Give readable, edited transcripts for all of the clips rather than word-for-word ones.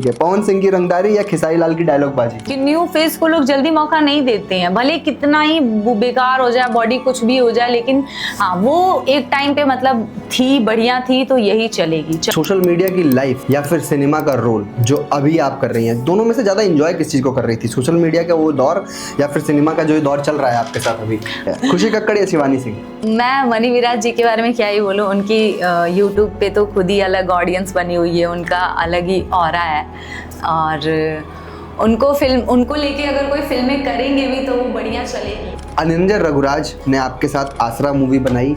ठीक है, पवन सिंह की रंगदारी या खेसारी लाल की डायलॉग बाजी? कि न्यू फेस को लोग जल्दी मौका नहीं देते हैं, भले कितना ही बेकार हो जाए, बॉडी कुछ भी हो जाए, लेकिन हाँ वो एक टाइम पे मतलब थी, बढ़िया थी, तो यही चलेगी। सोशल मीडिया की लाइफ या फिर सिनेमा का रोल जो अभी आप कर रही हैं, दोनों में से ज्यादा एंजॉय किस चीज को कर रही थी? सोशल मीडिया का वो दौर या फिर सिनेमा का जो दौर चल रहा है आपके साथ अभी? खुशी कक्कड़ या शिवानी सिंह? मैं मनी विराज जी के बारे में क्या ही बोलूं, उनकी यूट्यूब पे तो खुद ही अलग ऑडियंस बनी हुई है, उनका अलग ही ऑरा है, और उनको लेके अगर कोई फिल्में करेंगे भी तो वो बढ़िया चलेगी। अनिंजर रघुराज ने आपके साथ आसरा मूवी बनाई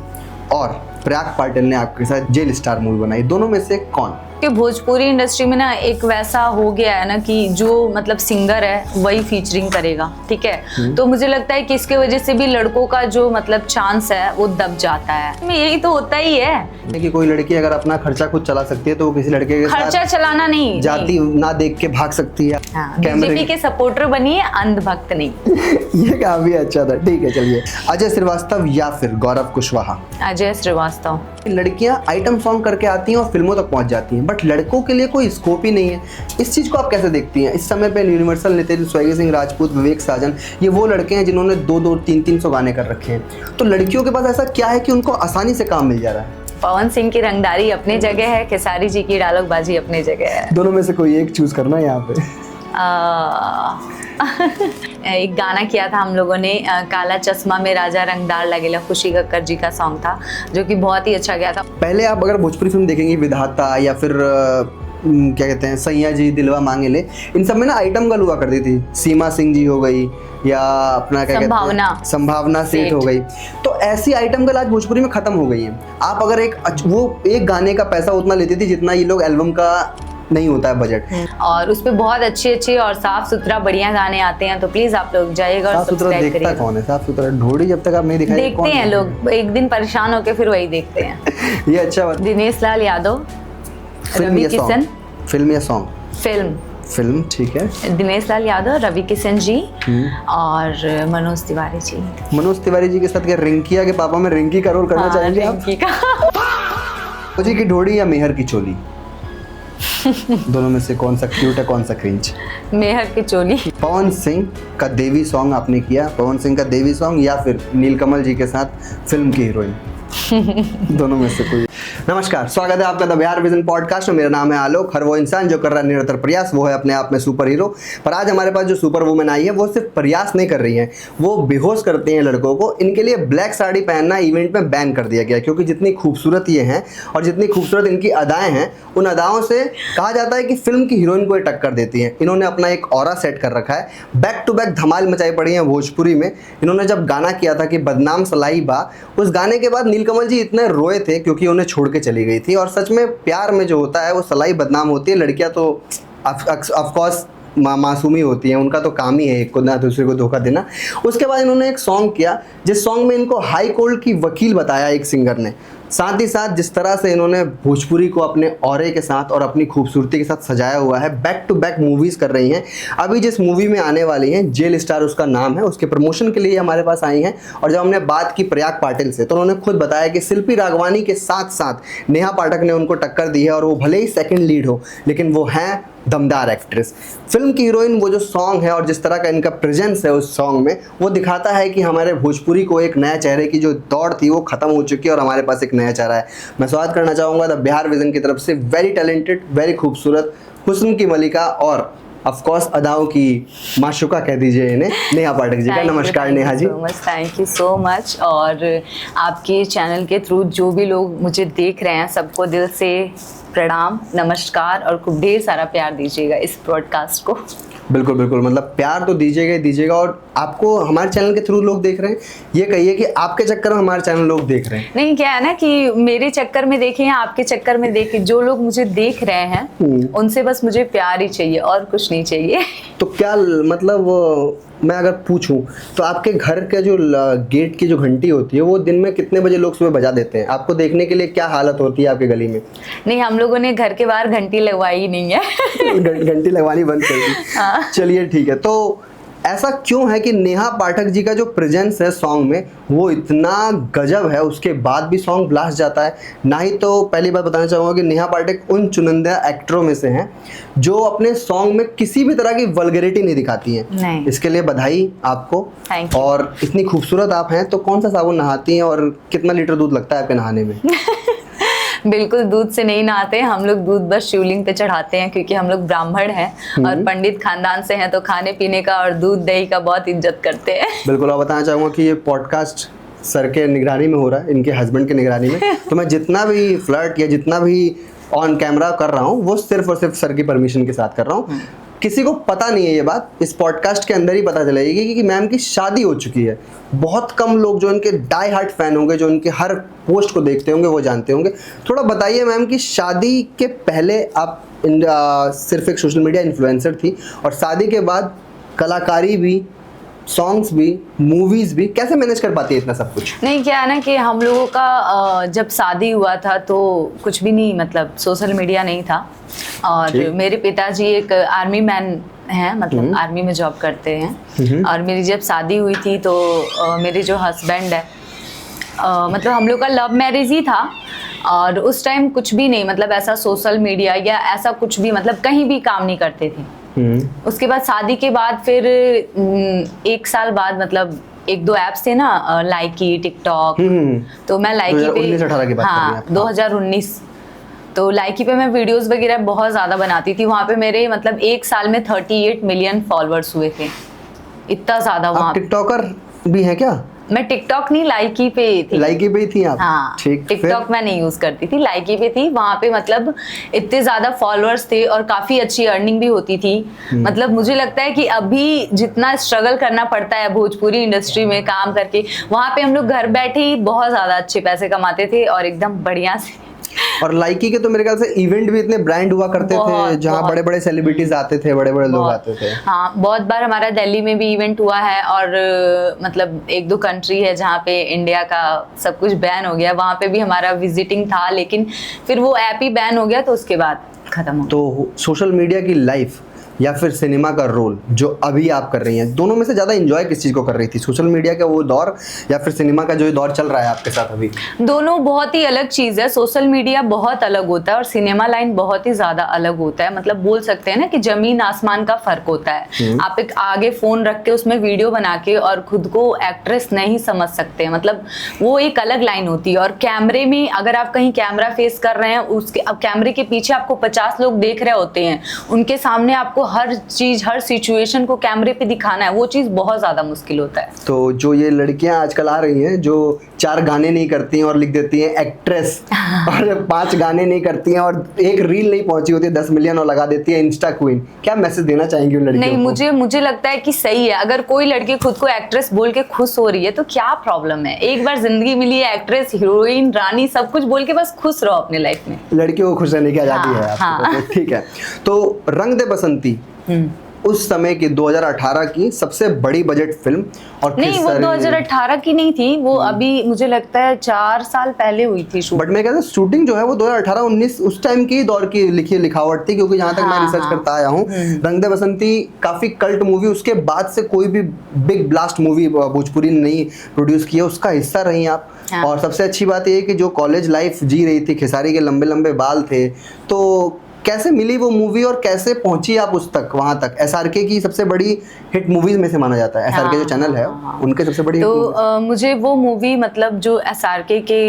और प्रयाग पाटिल ने आपके साथ जेल स्टार मूवी बनाई, दोनों में से कौन? कि भोजपुरी इंडस्ट्री में ना एक वैसा हो गया है ना कि जो मतलब सिंगर है वही फीचरिंग करेगा, ठीक है, तो मुझे लगता है कि इसके वजह से भी लड़कों का जो मतलब चांस है वो दब जाता है। यही तो होता ही है कि कोई लड़की अगर अपना खर्चा खुद चला सकती है तो वो किसी लड़के के खर्चा चलाना नहीं, जाती ना देख के भाग सकती है। बीजेपी के सपोर्टर बनिए, अंधभक्त नहीं। ये काफी अच्छा था। ठीक है, चलिए, अजय श्रीवास्तव या फिर गौरव कुशवाहा? अजय श्रीवास्तव। लड़कियां आइटम सॉन्ग करके आती हैं और फिल्मों तक पहुंच जाती हैं, बट लड़कों के लिए कोई स्कोप ही नहीं है। इस चीज को आप कैसे देखती हैं? इस समय पे यूनिवर्सल नितिन, स्वैगी सिंह राजपूत, विवेक साजन, ये वो लड़के हैं जिन्होंने 2-2, 300 गाने कर रखे हैं, तो लड़कियों के पास ऐसा क्या है कि उनको आसानी से काम मिल जा रहा है? पवन सिंह की रंगदारी अपनी जगह है, खेसारी जी की डायलॉगबाजी अपनी जगह है। दोनों में से कोई एक चूज करना है यहाँ पे। एक गाना किया था हम लोगों ने, काला चश्मा में राजा रंगदार लगेला, खुशी कक्कर जी का सॉन्ग था, जो कि बहुत ही अच्छा गया था। पहले आप अगर भोजपुरी फिल्म देखेंगे, विधाता या फिर क्या कहते हैं, सैया जी, दिलवा मांगे ले, इन सब में ना आइटम गर्ल हुआ करती थी। सीमा सिंह जी हो गई या अपना क्या कहते हैं, संभावना सेठ हो गई। तो ऐसी आइटम गर्ल आज भोजपुरी में खत्म हो गई है। आप अगर एक गाने का पैसा उतना लेती थी जितना ये लोग एल्बम का नहीं होता है बजट, और उस पे बहुत अच्छे और साफ सुथरा बढ़िया गाने आते हैं, तो प्लीज आप लोग जाइएगा और सब्सक्राइब करिएगा। कौन है साफ सुथरा? ढोड़ी जब तक आप नहीं दिखाएंगे देखते हैं लोग, एक दिन परेशान होके फिर वही देखते हैं। ये अच्छा बात। दिनेश लाल यादव, रवि किशन। फिल्म या सॉन्ग? फिल्म, ठीक है। दिनेश लाल यादव, रवि किशन जी और मनोज तिवारी जी। मनोज तिवारी जी के साथ क्या रिंकिया के पापा में रिंकी का रोल करना चाहेंगे आप? जी की ढोड़ी या मेहर की चोली? दोनों में से कौन सा क्यूट है, कौन सा क्रिंज? मेहर की चोली। पवन सिंह का देवी सॉन्ग आपने किया, पवन सिंह का देवी सॉन्ग या फिर नीलकमल जी के साथ फिल्म की हीरोइन? दोनों में से कोई। नमस्कार, स्वागत है आपका द बिहार विजन पॉडकास्ट में। मेरा नाम है आलोक। हर वो इंसान जो कर रहा है निरंतर प्रयास, वो है अपने आप में सुपर हीरो। पर आज हमारे पास जो सुपर वुमेन आई है, वो सिर्फ प्रयास नहीं कर रही है, वो बेहोश करते हैं लड़कों को। इनके लिए ब्लैक साड़ी पहनना इवेंट में बैन कर दिया गया, क्योंकि जितनी खूबसूरत ये हैं और जितनी खूबसूरत इनकी अदाएं हैं, उन अदाओं से कहा जाता है कि फिल्म की हीरोइन को ये टक्कर देती हैं। इन्होंने अपना एक ऑरा सेट कर रखा है, बैक टू बैक धमाल मचाई पड़ी है भोजपुरी में। इन्होंने जब गाना किया था कि बदनाम सलाई बा, उस गाने के बाद नीलकमल जी इतने रोए थे क्योंकि उन्हें छोड़ के चली गई थी। और सच में प्यार में जो होता है वो सलाई बदनाम होती है। लड़कियां तो ऑफकोर्स मासूमी होती हैं, उनका तो काम ही है एक को ना दूसरे को धोखा देना। उसके बाद इन्होंने एक सॉन्ग किया, जिस सॉन्ग में इनको हाई कोर्ट की वकील बताया एक सिंगर ने। साथ ही साथ जिस तरह से इन्होंने भोजपुरी को अपने ऑरे के साथ और अपनी खूबसूरती के साथ सजाया हुआ है, बैक टू बैक मूवीज़ कर रही हैं। अभी जिस मूवी में आने वाली हैं, जेल स्टार उसका नाम है, उसके प्रमोशन के लिए हमारे पास आई हैं। और जब हमने बात की प्रयाग पाटिल से, तो उन्होंने खुद बताया कि शिल्पी राघवानी के साथ साथ नेहा पाठक ने उनको टक्कर दी है, और वो भले ही सेकेंड लीड हो, लेकिन वो हैं दमदार एक्ट्रेस। फिल्म की हीरोइन, वो जो सॉन्ग है और जिस तरह का इनका प्रेजेंस है उस सॉन्ग में, वो दिखाता है कि हमारे भोजपुरी को एक नया चेहरे की जो दौड़ थी वो खत्म हो चुकी है और हमारे पास एक नया चेहरा है। मैं स्वागत करना चाहूँगा द बिहार विजन की तरफ से वेरी टैलेंटेड, वेरी खूबसूरत, हुस्न की मलिका और ऑफ कोर्स अदाओं की माशुका कह दीजिए इन्हें, नेहा पाठक जी का। नमस्कार Neha ji. Thank you so much. और आपके चैनल के थ्रू जो भी लोग मुझे देख रहे हैं, सबको दिल से प्रणाम, नमस्कार, और खूब ढेर सारा प्यार दीजिएगा इस ब्रॉडकास्ट को। बिल्कुल बिल्कुल, मतलब प्यार तो दीजिएगा ही दीजिएगा। और आपको हमारे चैनल के थ्रू लोग देख रहे हैं, ये कहिए कि आपके चक्कर में हमारे चैनल लोग देख रहे हैं। नहीं, क्या है ना कि मेरे चक्कर में देखें या आपके चक्कर में देखें, जो लोग मुझे देख रहे हैं उनसे बस मुझे प्यार ही चाहिए और कुछ नहीं चाहिए। तो क्या मतलब, मैं अगर पूछूं तो आपके घर के जो गेट की जो घंटी होती है, वो दिन में कितने बजे लोग सुबह बजा देते हैं? आपको देखने के लिए क्या हालत होती है आपके गली में? नहीं, हम लोगों ने घर के बाहर घंटी लगवाई ही नहीं है। घंटी लगवानी बंद कर दी। चलिए ठीक है। तो ऐसा क्यों है कि नेहा पाठक जी का जो प्रेजेंस है सॉन्ग में वो इतना गजब है, उसके बाद भी सॉन्ग ब्लास्ट जाता है? ना ही तो पहली बात बताना चाहूँगा कि नेहा पाठक उन चुनिंदा एक्टरों में से हैं जो अपने सॉन्ग में किसी भी तरह की वल्गैरिटी नहीं दिखाती हैं। इसके लिए बधाई आपको। और इतनी खूबसूरत आप हैं, तो कौन सा साबुन नहाती हैं और कितना लीटर दूध लगता है आपके नहाने में? बिल्कुल दूध से नहीं नहाते, हम लोग दूध बस शिवलिंग पे चढ़ाते हैं, क्योंकि हम लोग ब्राह्मण हैं और पंडित खानदान से हैं, तो खाने पीने का और दूध दही का बहुत इज्जत करते हैं। बिल्कुल। और बताना चाहूँगा कि ये पॉडकास्ट सर के निगरानी में हो रहा है, इनके हस्बैंड के निगरानी में। तो मैं जितना भी फ्लर्ट या जितना भी ऑन कैमरा कर रहा हूँ वो सिर्फ और सिर्फ सर की परमिशन के साथ कर रहा हूँ। किसी को पता नहीं है ये बात, इस पॉडकास्ट के अंदर ही पता चलेगी कि मैम की शादी हो चुकी है। बहुत कम लोग जो इनके डाई हार्ट फैन होंगे, जो इनके हर पोस्ट को देखते होंगे, वो जानते होंगे। थोड़ा बताइए मैम कि शादी के पहले आप सिर्फ एक सोशल मीडिया इन्फ्लुएंसर थी और शादी के बाद कलाकारी भी, सॉन्ग्स भी, मूवीज भी, कैसे मैनेज कर पाती है इतना सब कुछ? नहीं, क्या है ना कि हम लोगों का जब शादी हुआ था तो कुछ भी नहीं, मतलब सोशल मीडिया नहीं था। और मेरे पिताजी एक आर्मी मैन हैं, मतलब आर्मी में जॉब करते हैं। और मेरी जब शादी हुई थी तो मेरे जो हस्बैंड है, मतलब हम लोग का लव मैरिज ही था। और उस टाइम कुछ भी नहीं, मतलब ऐसा सोशल मीडिया या ऐसा कुछ भी, मतलब कहीं भी काम नहीं करते थे। उसके बाद शादी के बाद फिर 1 साल बाद, मतलब 1-2 ऐप्स थे ना, लाइकी, टिकटॉक। तो मैं लाइकी पे, हाँ 2019, तो लाइकी पे मैं वीडियोस वगैरह बहुत ज़्यादा बनाती थी। वहाँ पे मेरे मतलब 1 साल में 38 मिलियन फॉलोअर्स हुए थे, इतना ज़्यादा। वहाँ टिकटॉकर भी है क्या? मैं टिकटॉक नहीं, लाइकी पे थी। लाइकी पे ही थी आप? हाँ, टिकटॉक मैं नहीं यूज करती थी, लाइकी पे थी। वहाँ पे मतलब इतने ज्यादा फॉलोअर्स थे और काफी अच्छी अर्निंग भी होती थी। मतलब मुझे लगता है कि अभी जितना स्ट्रगल करना पड़ता है भोजपुरी इंडस्ट्री में काम करके, वहाँ पे हम लोग घर बैठे ही बहुत ज्यादा अच्छे पैसे कमाते थे और एकदम बढ़िया से। और लाइकी के तो मेरे ख्याल से इवेंट भी इतने ब्रांड हुआ करते थे, जहाँ बड़े बड़े सेलिब्रिटीज आते थे, बड़े बड़े लोग आते थे। हाँ, बहुत बार हमारा दिल्ली में भी इवेंट हुआ है। और मतलब 1-2 कंट्री है जहाँ पे इंडिया का सब कुछ बैन हो गया, वहाँ पे भी हमारा विजिटिंग था, लेकिन फिर वो ऐप ही बैन हो गया, तो उसके बाद खत्म हो गया। तो सोशल मीडिया की लाइफ या फिर सिनेमा का रोल जो अभी आप कर रही हैं, दोनों में से ज़्यादा एंजॉय किस चीज़ को कर रही थी? सोशल मीडिया का वो दौर या फिर सिनेमा का जो दौर चल रहा है आपके साथ अभी? दोनों बहुत ही अलग चीज़ है। सोशल मीडिया बहुत अलग होता है और सिनेमा लाइन बहुत ही ज़्यादा अलग होता है। मतलब बोल सकते हैं ना कि जमीन आसमान का फर्क होता है। आप एक आगे फ़ोन रख के उसमें वीडियो बना के और खुद को एक्ट्रेस नहीं समझ सकते, मतलब वो एक अलग लाइन होती है। और कैमरे में अगर आप कहीं कैमरा फेस कर रहे हैं, उसके अब कैमरे के पीछे आपको 50 लोग देख रहे होते हैं, उनके सामने आपको हर चीज, हर सिचुएशन को कैमरे पे दिखाना है, वो चीज बहुत ज्यादा मुश्किल होता है। तो जो ये लड़कियां आजकल आ रही हैं जो 4 गाने नहीं करती हैं और लिख देती हैं एक्ट्रेस, और 5 गाने नहीं करती हैं और एक रील नहीं पहुंची होती है 10 मिलियन और लगा देती है इंस्टा क्वीन, क्या मैसेज देना चाहेंगी उन लड़कियों को? नहीं, मुझे लगता है कि सही है। अगर कोई लड़की खुद को एक्ट्रेस बोल के खुश हो रही है तो क्या प्रॉब्लम है? एक बार जिंदगी मिली है, एक्ट्रेस, हीरोइन, रानी, सब कुछ बोल के बस खुश रहो अपने लाइफ में। लड़कियों को खुश रहने की आजादी है आपको। ठीक है, तो रंग दे बसंती उस समय की 2018 की सबसे बड़ी बजट फिल्म। और नहीं, वो 2018 की नहीं थी, वो अभी मुझे लगता है 4 साल पहले हुई थी शूट। बट मैं कहता हूँ शूटिंग जो है वो 2018-19 उस टाइम की दौर की लिखी लिखावट थी, क्योंकि जहाँ तक मैं रिसर्च करता आया हूँ, रंग दे बसंती काफी कल्ट मूवी, उसके बाद से कोई भी बिग ब्लास्ट मूवी भोजपुरी ने नहीं प्रोड्यूस किया, उसका हिस्सा रही आप। और सबसे अच्छी बात ये कि जो कॉलेज लाइफ जी रही थी, खेसारी के लंबे लंबे बाल थे, तो कैसे मिली वो मूवी और कैसे पहुंची आप उस तक, वहां तक? एसआरके की सबसे बड़ी हिट मूवीज में से माना जाता है, एसआरके जो चैनल है उनके सबसे बड़ी तो मुझे वो मूवी, मतलब जो एसआरके के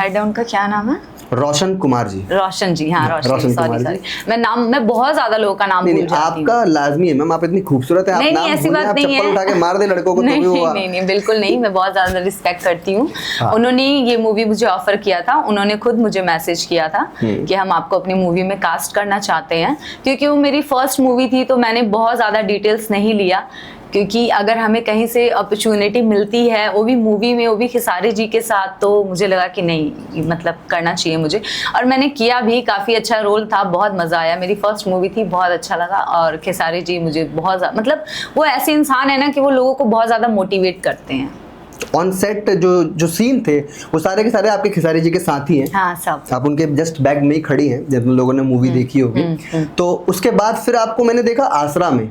हेड है, उनका क्या नाम है? रोशन कुमार जी। रोशन जी, हाँ रोशन, सॉरी मैं बहुत ज्यादा लोगों का नाम भूल जाती हूँ। आपका लाजमी है मैम, आप इतनी खूबसूरत है, नहीं, ऐसी बात नहीं है। चप्पल उठा के मार दे लड़कों को। नहीं, बिल्कुल नहीं, मैं बहुत ज्यादा रिस्पेक्ट करती हूँ। उन्होंने ये मूवी मुझे ऑफर किया था, उन्होंने खुद मुझे मैसेज किया था कि हम आपको अपनी मूवी में कास्ट करना चाहते हैं। क्योंकि वो मेरी फर्स्ट मूवी थी तो मैंने बहुत ज्यादा डिटेल्स नहीं लिया, क्योंकि अगर हमें कहीं से अपॉर्चुनिटी मिलती है, वो भी मूवी में, वो भी खेसारी जी के साथ, तो मुझे लगा कि नहीं, मतलब करना चाहिए मुझे। और मैंने किया भी, काफ़ी अच्छा रोल था, बहुत मज़ा आया। मेरी फर्स्ट मूवी थी, बहुत अच्छा लगा। और खेसारी जी मुझे बहुत, मतलब वो ऐसे इंसान है ना कि वो लोगों को बहुत ज़्यादा मोटिवेट करते हैं। ऑन सेट जो सीन थे वो सारे के सारे आपके खेसारी जी के साथ ही हैं। हाँ, सब। आप उनके जस्ट बैक में ही खड़ी हैं, जब लोगों ने मूवी देखी होगी। तो उसके बाद फिर आपको मैंने देखा आसरा में।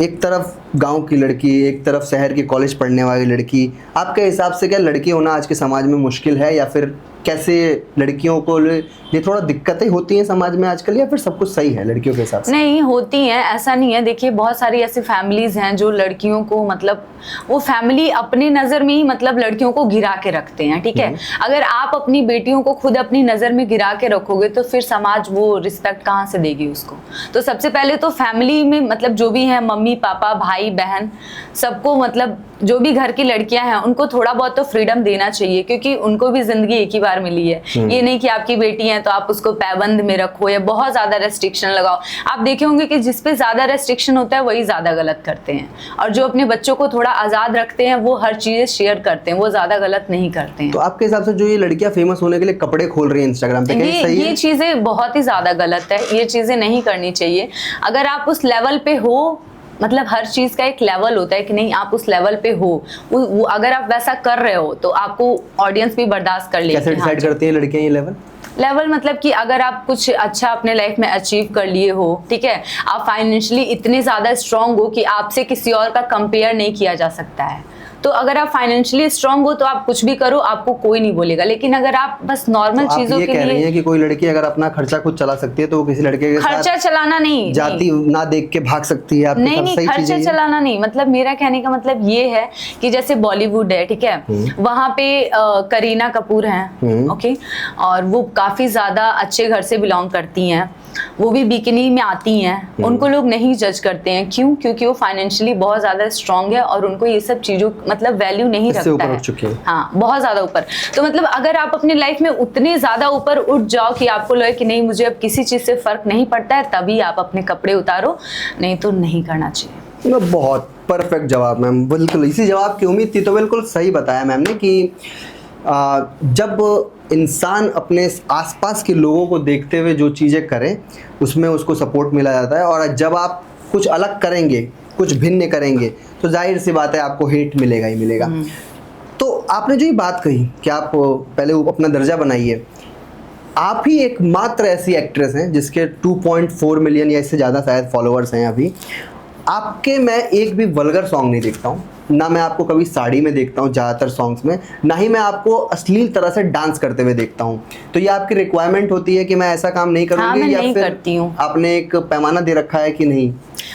एक तरफ गांव की लड़की, एक तरफ शहर की कॉलेज पढ़ने वाली लड़की, आपके हिसाब से क्या लड़की होना आज के समाज में मुश्किल है, या फिर कैसे लड़कियों को ये थोड़ा दिक्कतें होती हैं समाज में आजकल, या फिर सब कुछ सही है लड़कियों के हिसाब से? नहीं होती हैं, ऐसा नहीं है। देखिए बहुत सारी ऐसी फैमिलीज हैं जो लड़कियों को मतलब वो फैमिली अपनी नज़र में ही मतलब लड़कियों को गिरा के रखते हैं, ठीक है। अगर आप अपनी बेटियों को खुद अपनी नज़र में गिरा के रखोगे तो फिर समाज वो रिस्पेक्ट कहाँ से देगी उसको। तो सबसे पहले तो फैमिली में मतलब जो भी है, मम्मी पापा भाई बहन, सबको मतलब जो भी घर की लड़कियां हैं उनको थोड़ा बहुत तो फ्रीडम देना चाहिए, क्योंकि उनको भी जिंदगी एक ही बार मिली है। ये नहीं कि आपकी बेटी है तो आप उसको पाबंद में रखो या बहुत ज्यादा रेस्ट्रिक्शन लगाओ। आप देखे होंगे कि जिस पे ज्यादा रेस्ट्रिक्शन होता है वही ज्यादा गलत करते हैं, और जो अपने बच्चों को थोड़ा आजाद रखते हैं वो हर चीज शेयर करते हैं, वो ज्यादा गलत नहीं करते हैं। तो आपके हिसाब से जो ये लड़कियां फेमस होने के लिए कपड़े खोल रही हैं इंस्टाग्राम पे, क्या सही है? ये चीजें बहुत ही ज्यादा गलत है, ये चीजें नहीं करनी चाहिए। अगर आप उस लेवल पे हो, मतलब हर चीज का एक लेवल होता है कि नहीं आप उस लेवल पे हो, वो अगर आप वैसा कर रहे हो तो आपको ऑडियंस भी बर्दाश्त कर लेगी। कैसे डिसाइड करती हैं लड़कियां ये लेवल मतलब कि अगर आप कुछ अच्छा अपने लाइफ में अचीव कर लिए हो, ठीक है, आप फाइनेंशियली इतने ज्यादा स्ट्रांग हो कि आपसे किसी और का कंपेयर नहीं किया जा सकता है, तो अगर आप फाइनेंशियली स्ट्रांग हो तो आप कुछ भी करो, आपको कोई नहीं बोलेगा। लेकिन अगर आप बस नॉर्मल तो चीजों आप ये के कह रही लिए हैं कि कोई लड़की अगर अपना खर्चा खुद चला सकती है तो वो किसी लड़के के खर्चा साथ चलाना नहीं, जाति ना देख के भाग सकती है? आपके नहीं साथ नहीं सही खर्चा चलाना नहीं, मतलब मेरा कहने का मतलब ये है कि जैसे बॉलीवुड है, ठीक है, वहां पे करीना कपूर हैं, ओके, और वो काफी ज्यादा अच्छे घर से बिलोंग करती हैं, वो भी बिकिनी में आती हैं, उनको लोग नहीं जज करते हैं। क्यों? क्योंकि वो फाइनेंशियली बहुत ज्यादा स्ट्रांग है और उनको ये सब चीजों मतलब वैल्यू नहीं रखता है। हाँ, बहुत ज्यादा ऊपर। तो मतलब अगर आप अपनी लाइफ में उतने ज्यादा ऊपर उठ जाओ कि आपको लगे कि नहीं मुझे अब किसी चीज से फर्क नहीं पड़ता है, तभी आप अपने कपड़े उतारो, नहीं तो नहीं करना चाहिए। बहुत परफेक्ट जवाब मैम, बिल्कुल इसी जवाब की उम्मीद थी। तो बिल्कुल सही बताया मैम ने कि जब इंसान अपने आसपास के लोगों को देखते हुए जो चीज़ें करे उसमें उसको सपोर्ट मिला जाता है, और जब आप कुछ अलग करेंगे, कुछ भिन्न करेंगे, तो जाहिर सी बात है आपको हेट मिलेगा ही मिलेगा। तो आपने जो ये बात कही कि आप पहले अपना दर्जा बनाइए, आप ही एकमात्र ऐसी एक्ट्रेस हैं जिसके 2.4 मिलियन या इससे ज़्यादा शायद फॉलोअर्स हैं अभी। आपके मैं एक भी वल्गर सॉन्ग नहीं देखता हूँ, ना मैं आपको कभी साड़ी में देखता हूँ ज़्यादातर सॉन्ग्स में, ना ही मैं आपको अश्लील तरह से डांस करते हुए देखता हूँ। तो ये आपकी रिक्वायरमेंट होती है कि मैं ऐसा काम नहीं करूँगी? हाँ, मैं या नहीं फिर करती हूँ। आपने एक पैमाना दे रखा है कि नहीं?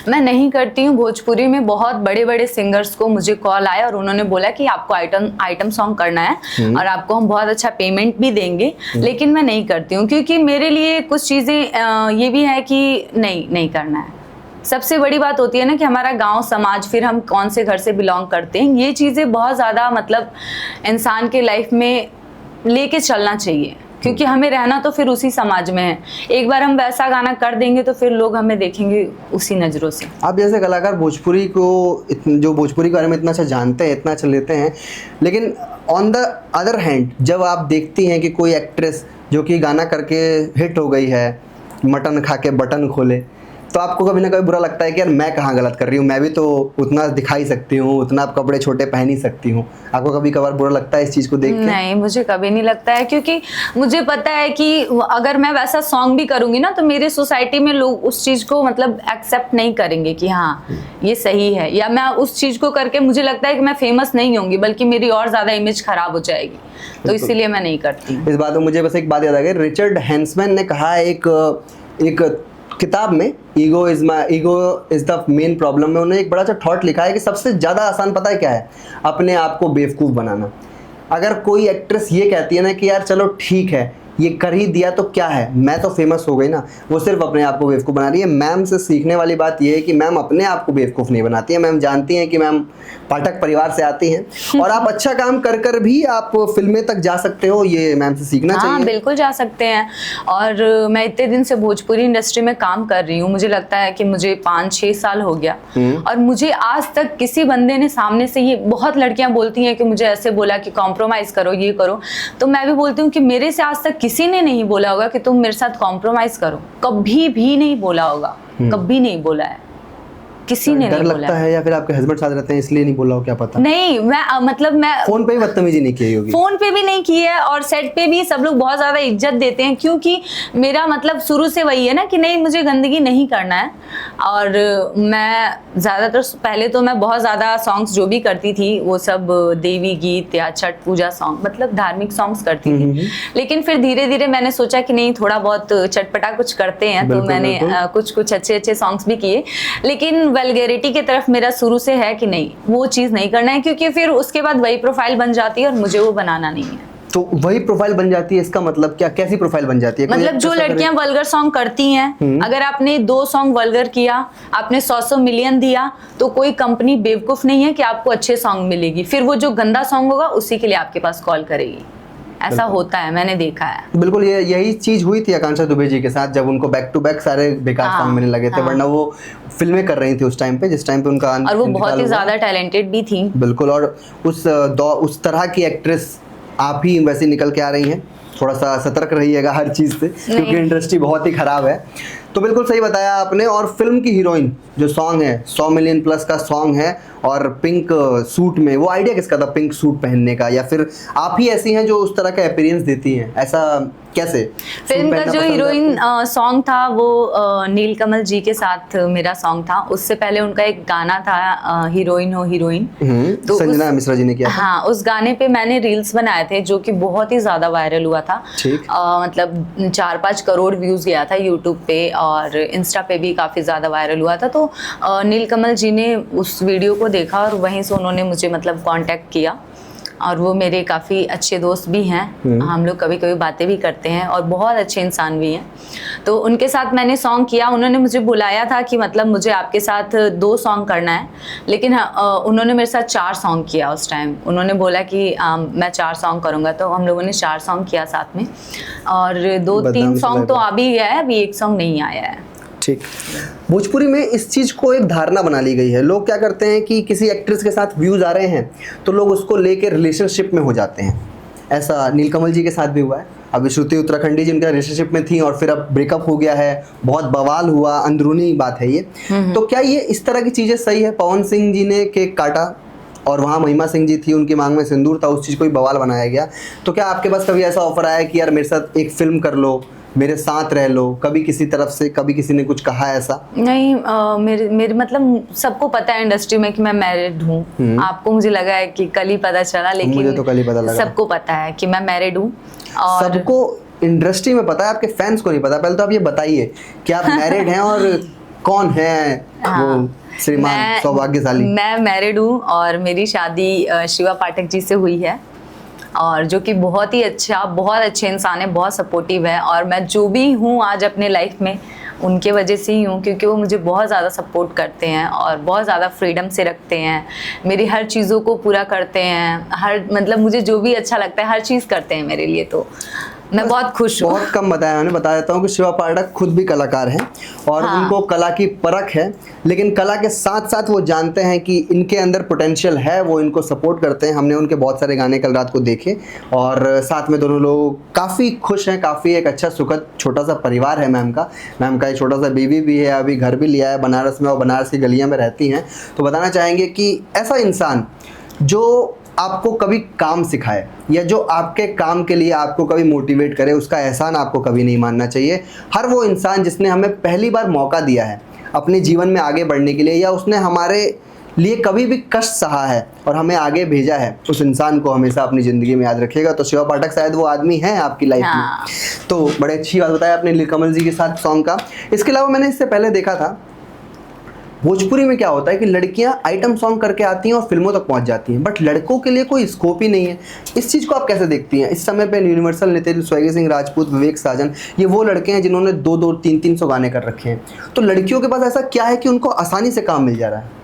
मैं नहीं करती हूँ। भोजपुरी में बहुत बड़े बड़े सिंगर्स को मुझे कॉल आया और उन्होंने बोला कि आपको आइटम सॉन्ग करना है और आपको हम बहुत अच्छा पेमेंट भी देंगे, लेकिन मैं नहीं करती हूँ क्योंकि मेरे लिए कुछ चीज़ें ये भी है कि नहीं करना है। सबसे बड़ी बात होती है ना कि हमारा गांव समाज, फिर हम कौन से घर से बिलोंग करते हैं, ये चीज़ें बहुत ज़्यादा मतलब इंसान के लाइफ में लेके चलना चाहिए, क्योंकि हमें रहना तो फिर उसी समाज में है। एक बार हम वैसा गाना कर देंगे तो फिर लोग हमें देखेंगे उसी नज़रों से। आप जैसे कलाकार भोजपुरी को जो भोजपुरी के बारे में इतना अच्छा जानते हैं, इतना अच्छा लेते हैं, लेकिन ऑन द अदर हैंड जब आप देखती हैं कि कोई एक्ट्रेस जो कि गाना करके हिट हो गई है, मटन खा के बटन खोले, तो आपको कभी ना कभी बुरा लगता है कि यार मैं कहाँ गलत कर रही हूँ, मैं भी तो उतना दिखा ही सकती हूँ, उतना कपड़े छोटे पहन ही सकती हूँ? आपको कभी कभार बुरा लगता है इस चीज़ को देख के? नहीं, मुझे कभी नहीं लगता है, क्योंकि मुझे पता है कि अगर मैं वैसा सॉन्ग भी करूंगी ना तो मेरे सोसाइटी में लोग उस चीज़ को मतलब एक्सेप्ट नहीं करेंगे कि हाँ ये सही है, या मैं उस चीज़ को करके मुझे लगता है कि मैं फेमस नहीं होंगी बल्कि मेरी और ज़्यादा इमेज खराब हो जाएगी, तो इसीलिए मैं नहीं करती। इस बात में मुझे बस एक बात याद आ गई, रिचर्ड हैंसमैन ने कहा एक किताब में, ego is the main problem में, उन्होंने एक बड़ा सा थॉट लिखा है कि सबसे ज़्यादा आसान पता है क्या है? अपने आप को बेवकूफ़ बनाना। अगर कोई एक्ट्रेस ये कहती है ना कि यार चलो ठीक है ये कर ही दिया तो क्या है, मैं तो फेमस हो गई ना, वो सिर्फ अपने आप को बेवकूफ़ बना रही है। मैम से सीखने वाली बात ये है कि मैम अपने आप को बेवकूफ़ नहीं बनाती है। मैम जानती हैं कि मैम पाठक परिवार से आती हैं और आप अच्छा काम कर कर भी आप फिल्में तक जा सकते हो, ये मैम से सीखना चाहिए। हाँ, बिल्कुल जा सकते हैं। और मैं इतने दिन से भोजपुरी इंडस्ट्री में काम कर रही हूँ, मुझे लगता है कि मुझे 5-6 साल हो गया, और मुझे आज तक किसी बंदे ने सामने से, ये बहुत लड़कियां बोलती हैं कि मुझे ऐसे बोला कि कॉम्प्रोमाइज करो, ये करो, तो मैं भी बोलती हूँ कि मेरे से आज तक किसी ने नहीं बोला होगा कि तुम मेरे साथ कॉम्प्रोमाइज करो, कभी भी नहीं बोला होगा, कभी नहीं बोला है। किसी ने डर नहीं लगता बोला है, या फिर आपके हस्बैंड साथ रहते हैं इसलिए नहीं बोला हो, क्या पता? नहीं, मैं फोन पे ही बदतमीजी नहीं की होगी? फोन पे भी नहीं की है, और सेट पे भी सब लोग बहुत ज्यादा इज्जत देते हैं, क्योंकि मेरा मतलब शुरू से वही है ना कि नहीं, मुझे गंदगी नहीं करना है। और मैं ज्यादातर पहले तो मैं बहुत ज्यादा सॉन्ग्स जो भी करती थी वो सब देवी गीत या छठ पूजा सॉन्ग, मतलब धार्मिक सॉन्ग्स करती थी। लेकिन फिर धीरे धीरे मैंने सोचा कि नहीं, थोड़ा बहुत चटपटा कुछ करते हैं, तो मैंने कुछ अच्छे सॉन्ग्स भी किए। लेकिन वल्गैरिटी की तरफ मेरा शुरू से है कि नहीं, वो चीज नहीं करना है, क्योंकि फिर उसके बाद वही प्रोफाइल बन जाती है और मुझे वो बनाना नहीं है। तो वही प्रोफाइल बन जाती है, इसका मतलब क्या? कैसी प्रोफाइल बन जाती है? मतलब जो लड़कियां वल्गर सॉन्ग करती हैं, अगर आपने 2 सॉन्ग वल्गर किया, आपने 100 मिलियन दिया, तो कोई कंपनी बेवकूफ नहीं है कि आपको अच्छे सॉन्ग मिलेगी। फिर वो जो गंदा सॉन्ग होगा उसी के लिए आपके पास कॉल करेगी। ऐसा होता है, मैंने देखा है। बिल्कुल, यही चीज हुई थी आकांक्षा दुबे जी के साथ, जब उनको बैक टू बैक सारे बेकार सॉन्ग मिलने लगे थे। वरना वो फिल्में कर रही थी उस टाइम पे, जिस टाइम पे उनका और वो बहुत ही ज्यादा टैलेंटेड भी थी। बिल्कुल, और उस तरह की एक्ट्रेस आप ही वैसे निकल के आ रही हैं। थोड़ा सा सतर्क रहिएगा हर चीज से, क्योंकि इंडस्ट्री बहुत ही खराब है। तो बिल्कुल सही बताया आपने। और फिल्म की हीरोइन जो सॉन्ग है, 100 मिलियन प्लस का सॉन्ग है, और पिंक सूट में, वो आइडिया किसका था पिंक सूट पहनने का? या फिर आप ही ऐसी हैं जो उस तरह का अपीयरेंस देती हैं? ऐसा कैसे? फिल्म का जो हीरोइन सॉन्ग था वो नीलकमल जी के साथ मेरा सॉन्ग था। उससे पहले उनका एक गाना था हीरोइन हो हीरोइन, तो संजना मिश्रा जी ने किया था। हाँ, उस गाने पे मैंने रील्स बनाए थे जो कि बहुत ही ज्यादा वायरल हुआ था। मतलब 4-5 करोड़ व्यूज गया था यूट्यूब पे, और इंस्टा पे भी काफी ज्यादा वायरल हुआ था। तो नीलकमल जी ने उस वीडियो को देखा और वहीं से उन्होंने मुझे मतलब कांटेक्ट किया, और वो मेरे काफ़ी अच्छे दोस्त भी हैं। हम लोग कभी कभी बातें भी करते हैं, और बहुत अच्छे इंसान भी हैं। तो उनके साथ मैंने सॉन्ग किया। उन्होंने मुझे बुलाया था कि मतलब मुझे आपके साथ 2 सॉन्ग करना है, लेकिन उन्होंने मेरे साथ 4 सॉन्ग किया उस टाइम। उन्होंने बोला कि मैं 4 सॉन्ग करूँगा, तो हम लोगों ने 4 सॉन्ग किया साथ में, और 2-3 सॉन्ग तो आ भी गया है, अभी 1 सॉन्ग नहीं आया है। ठीक। भोजपुरी में इस चीज को एक धारणा बना ली गई है। लोग क्या करते हैं कि किसी एक्ट्रेस के साथ व्यूज आ रहे हैं तो लोग उसको लेके रिलेशनशिप में हो जाते हैं। ऐसा नीलकमल जी के साथ भी हुआ है। अभी श्रुति उत्तराखंडी जी उनका रिलेशनशिप में थी, और फिर अब ब्रेकअप हो गया है, बहुत बवाल हुआ, अंदरूनी बात है ये। तो क्या ये इस तरह की चीजें सही है? पवन सिंह जी ने केक काटा और वहाँ महिमा सिंह जी थी, उनकी मांग में सिंदूर था, उस चीज को ही बवाल बनाया गया। तो क्या आपके पास कभी ऐसा ऑफर आया कि यार मेरे साथ एक फिल्म कर लो, मेरे साथ रह लो? कभी किसी तरफ से, कभी किसी ने कुछ कहा है ऐसा? नहीं, मेरे मतलब सबको पता है इंडस्ट्री में कि मैं मैरिड हूँ। आपको मुझे लगा है कि कल ही पता चला, लेकिन मुझे तो कल ही पता लगा। सबको पता है कि मैं मैरिड हूँ। और सबको इंडस्ट्री में पता है, आपके फैंस को नहीं पता। पहले तो आप ये बताइए कि आप मैरिड हैं, और कौन है वो श्रीमान सौभाग्यशाली? मैं मैरिड हूँ, और मेरी शादी शिवा पाठक जी से हुई है, और जो कि बहुत ही अच्छा, बहुत अच्छे इंसान है, बहुत सपोर्टिव है। और मैं जो भी हूँ आज अपने लाइफ में उनके वजह से ही हूँ, क्योंकि वो मुझे बहुत ज़्यादा सपोर्ट करते हैं और बहुत ज़्यादा फ्रीडम से रखते हैं, मेरी हर चीज़ों को पूरा करते हैं। हर मतलब मुझे जो भी अच्छा लगता है हर चीज़ करते हैं मेरे लिए, तो मैं बहुत खुश हूँ। बहुत कम बताया मैंने, बता देता हूँ कि शिवा पाठक खुद भी कलाकार हैं, और उनको कला की परख है, लेकिन कला के साथ साथ वो जानते हैं कि इनके अंदर पोटेंशियल है, वो इनको सपोर्ट करते हैं। हमने उनके बहुत सारे गाने कल रात को देखे, और साथ में दोनों लोग काफ़ी खुश हैं। काफ़ी एक अच्छा सुखद छोटा सा परिवार है मैम का एक छोटा सा बेबी भी है, अभी घर भी लिया है बनारस में, और बनारस की गलियाँ में रहती हैं। तो बताना चाहेंगे कि ऐसा इंसान जो आपको कभी काम सिखाए, या जो आपके काम के लिए आपको कभी मोटिवेट करे, उसका एहसान आपको कभी नहीं मानना चाहिए। हर वो इंसान जिसने हमें पहली बार मौका दिया है अपने जीवन में आगे बढ़ने के लिए, या उसने हमारे लिए कभी भी कष्ट सहा है और हमें आगे भेजा है, उस इंसान को हमेशा अपनी ज़िंदगी में याद रखिएगा। तो शिवा पाठक शायद वो आदमी है आपकी लाइफ में। तो बड़े अच्छी बात बताया आपने नीलकमल जी के साथ सॉन्ग का। इसके अलावा मैंने इससे पहले देखा था भोजपुरी में क्या होता है कि लड़कियां आइटम सॉन्ग करके आती हैं और फिल्मों तक पहुंच जाती हैं, बट लड़कों के लिए कोई स्कोप ही नहीं है। इस चीज़ को आप कैसे देखती हैं? इस समय पे यूनिवर्सल, नितिन, स्वैगी सिंह राजपूत, विवेक साजन, ये वो लड़के हैं जिन्होंने 2-2, 300 गाने कर रखे हैं। तो लड़कियों के पास ऐसा क्या है कि उनको आसानी से काम मिल जा रहा है?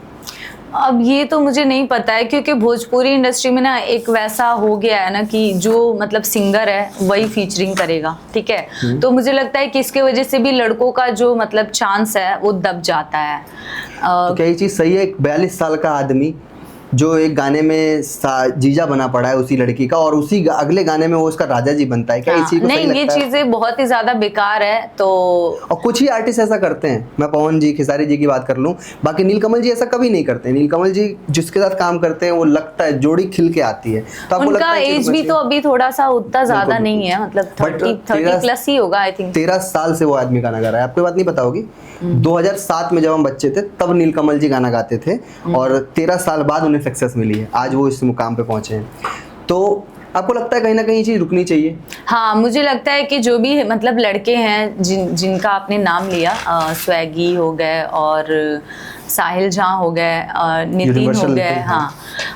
अब ये तो मुझे नहीं पता है, क्योंकि भोजपुरी इंडस्ट्री में ना एक वैसा हो गया है ना कि जो मतलब सिंगर है वही फीचरिंग करेगा, ठीक है। तो मुझे लगता है कि इसके वजह से भी लड़कों का जो मतलब चांस है वो दब जाता है। तो क्या ये चीज़ सही है? एक 42 साल का आदमी जो एक गाने में जीजा बना पड़ा है उसी लड़की का, और उसी अगले गाने में वो उसका राजा जी बनता है। क्या हाँ, इस चीज को नहीं, सही ये लगता है? चीजें बहुत ही ज्यादा बेकार है। तो और कुछ ही आर्टिस्ट ऐसा करते हैं, मैं पवन जी, खेसारी जी की बात कर लूं, बाकी नीलकमल जी ऐसा कभी नहीं करते। नीलकमल जी जिसके साथ काम करते हैं वो लगता है जोड़ी खिल के आती है। तो आपको उनका लगता है एज भी तो अभी थोड़ा सा उतना ज्यादा नहीं है, मतलब 30 प्लस ही होगा आई थिंक। 13 साल से वो आदमी गाना गा रहा है, आपको बात नहीं पता होगी। 2007 में जब हम बच्चे थे तब नीलकमल जी गाना गाते थे, और 13 साल बाद उन्हें सक्सेस मिली है, आज वो इस मुकाम पे पहुंचे हैं। तो आपको लगता है कहीं ना कहीं ये चीज रुकनी चाहिए? हाँ, मुझे लगता है कि जो भी मतलब लड़के हैं जिनका आपने नाम लिया, स्वैगी हो गए और साहिल जहाँ हो गए, नितिन हो गए, हाँ,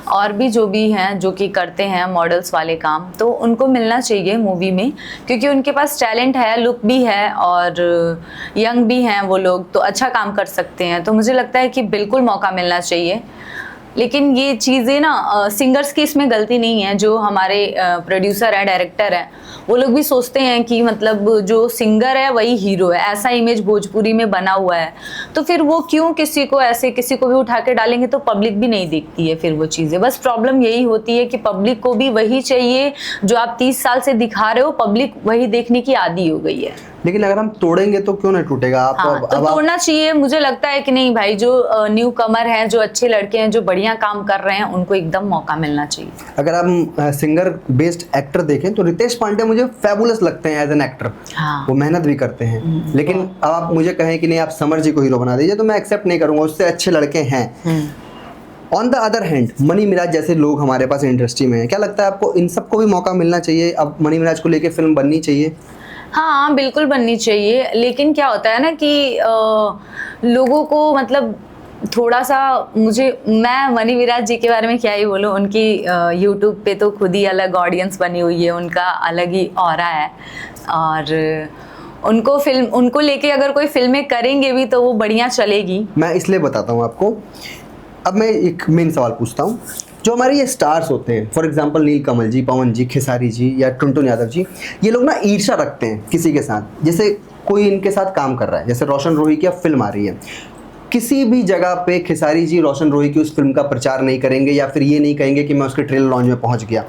और भी जो भी हैं जो कि करते हैं मॉडल्स वाले काम, तो उनको मिलना चाहिए मूवी में, क्योंकि उनके पास टैलेंट है, लुक भी है और यंग भी हैं वो लोग, तो अच्छा काम कर सकते हैं। तो मुझे लगता है कि बिल्कुल मौका मिलना चाहिए। लेकिन ये चीज़ें ना सिंगर्स की इसमें गलती नहीं है, जो हमारे प्रोड्यूसर है, डायरेक्टर है, वो लोग भी सोचते हैं कि मतलब जो सिंगर है वही हीरो है, ऐसा इमेज भोजपुरी में बना हुआ है, तो फिर वो क्यों किसी को ऐसे किसी को भी उठा के डालेंगे, तो पब्लिक भी नहीं देखती है फिर वो चीज़ें। बस प्रॉब्लम यही होती है कि पब्लिक को भी वही चाहिए जो आप 30 साल से दिखा रहे हो, पब्लिक वही देखने की आदी हो गई है। लेकिन अगर हम तोड़ेंगे तो क्यों नहीं टूटेगा? आप हाँ, तो तोड़ना चाहिए। मुझे लगता है कि नहीं भाई, जो न्यू कमर हैं, जो अच्छे लड़के हैं, जो बढ़िया काम कर रहे हैं, उनको एकदम मौका मिलना चाहिए। अगर हम सिंगर बेस्ड एक्टर देखें तो रितेश पांडे मुझे फैबुलस लगते हैं एज एन एक्टर। हाँ। वो मेहनत भी करते हैं, लेकिन अब आप मुझे कहें कि नहीं आप समर जी को हीरो बना दीजिए, तो मैं एक्सेप्ट नहीं करूंगा, उससे अच्छे लड़के हैं। On the other hand Mani Meraj जैसे लोग हमारे पास इंडस्ट्री में हैं, क्या लगता है आपको इन सबको भी मौका मिलना चाहिए? अब मनी मिराज को लेके फिल्म बननी चाहिए? हाँ, बिल्कुल बननी चाहिए, लेकिन क्या होता है ना कि लोगों को मतलब थोड़ा सा, मैं मनी विराज जी के बारे में क्या ही बोलूँ, उनकी यूट्यूब पे तो खुद ही अलग ऑडियंस बनी हुई है, उनका अलग ही ऑरा है, और उनको लेके अगर कोई फिल्में करेंगे भी तो वो बढ़िया चलेगी। मैं इसलिए बताता हूँ आपको। अब मैं एक मेन सवाल पूछता हूँ, जो हमारे ये स्टार्स होते हैं, फॉर एग्जांपल नीलकमल जी, पवन जी, खेसारी जी या टुनटुन यादव जी, ये लोग ना ईर्ष्या रखते हैं किसी के साथ, जैसे कोई इनके साथ काम कर रहा है, जैसे रोशन रोही की अब फिल्म आ रही है, किसी भी जगह पे खेसारी जी रोशन रोही की उस फिल्म का प्रचार नहीं करेंगे, या फिर ये नहीं कहेंगे कि मैं उसके ट्रेलर लॉन्च में पहुंच गया।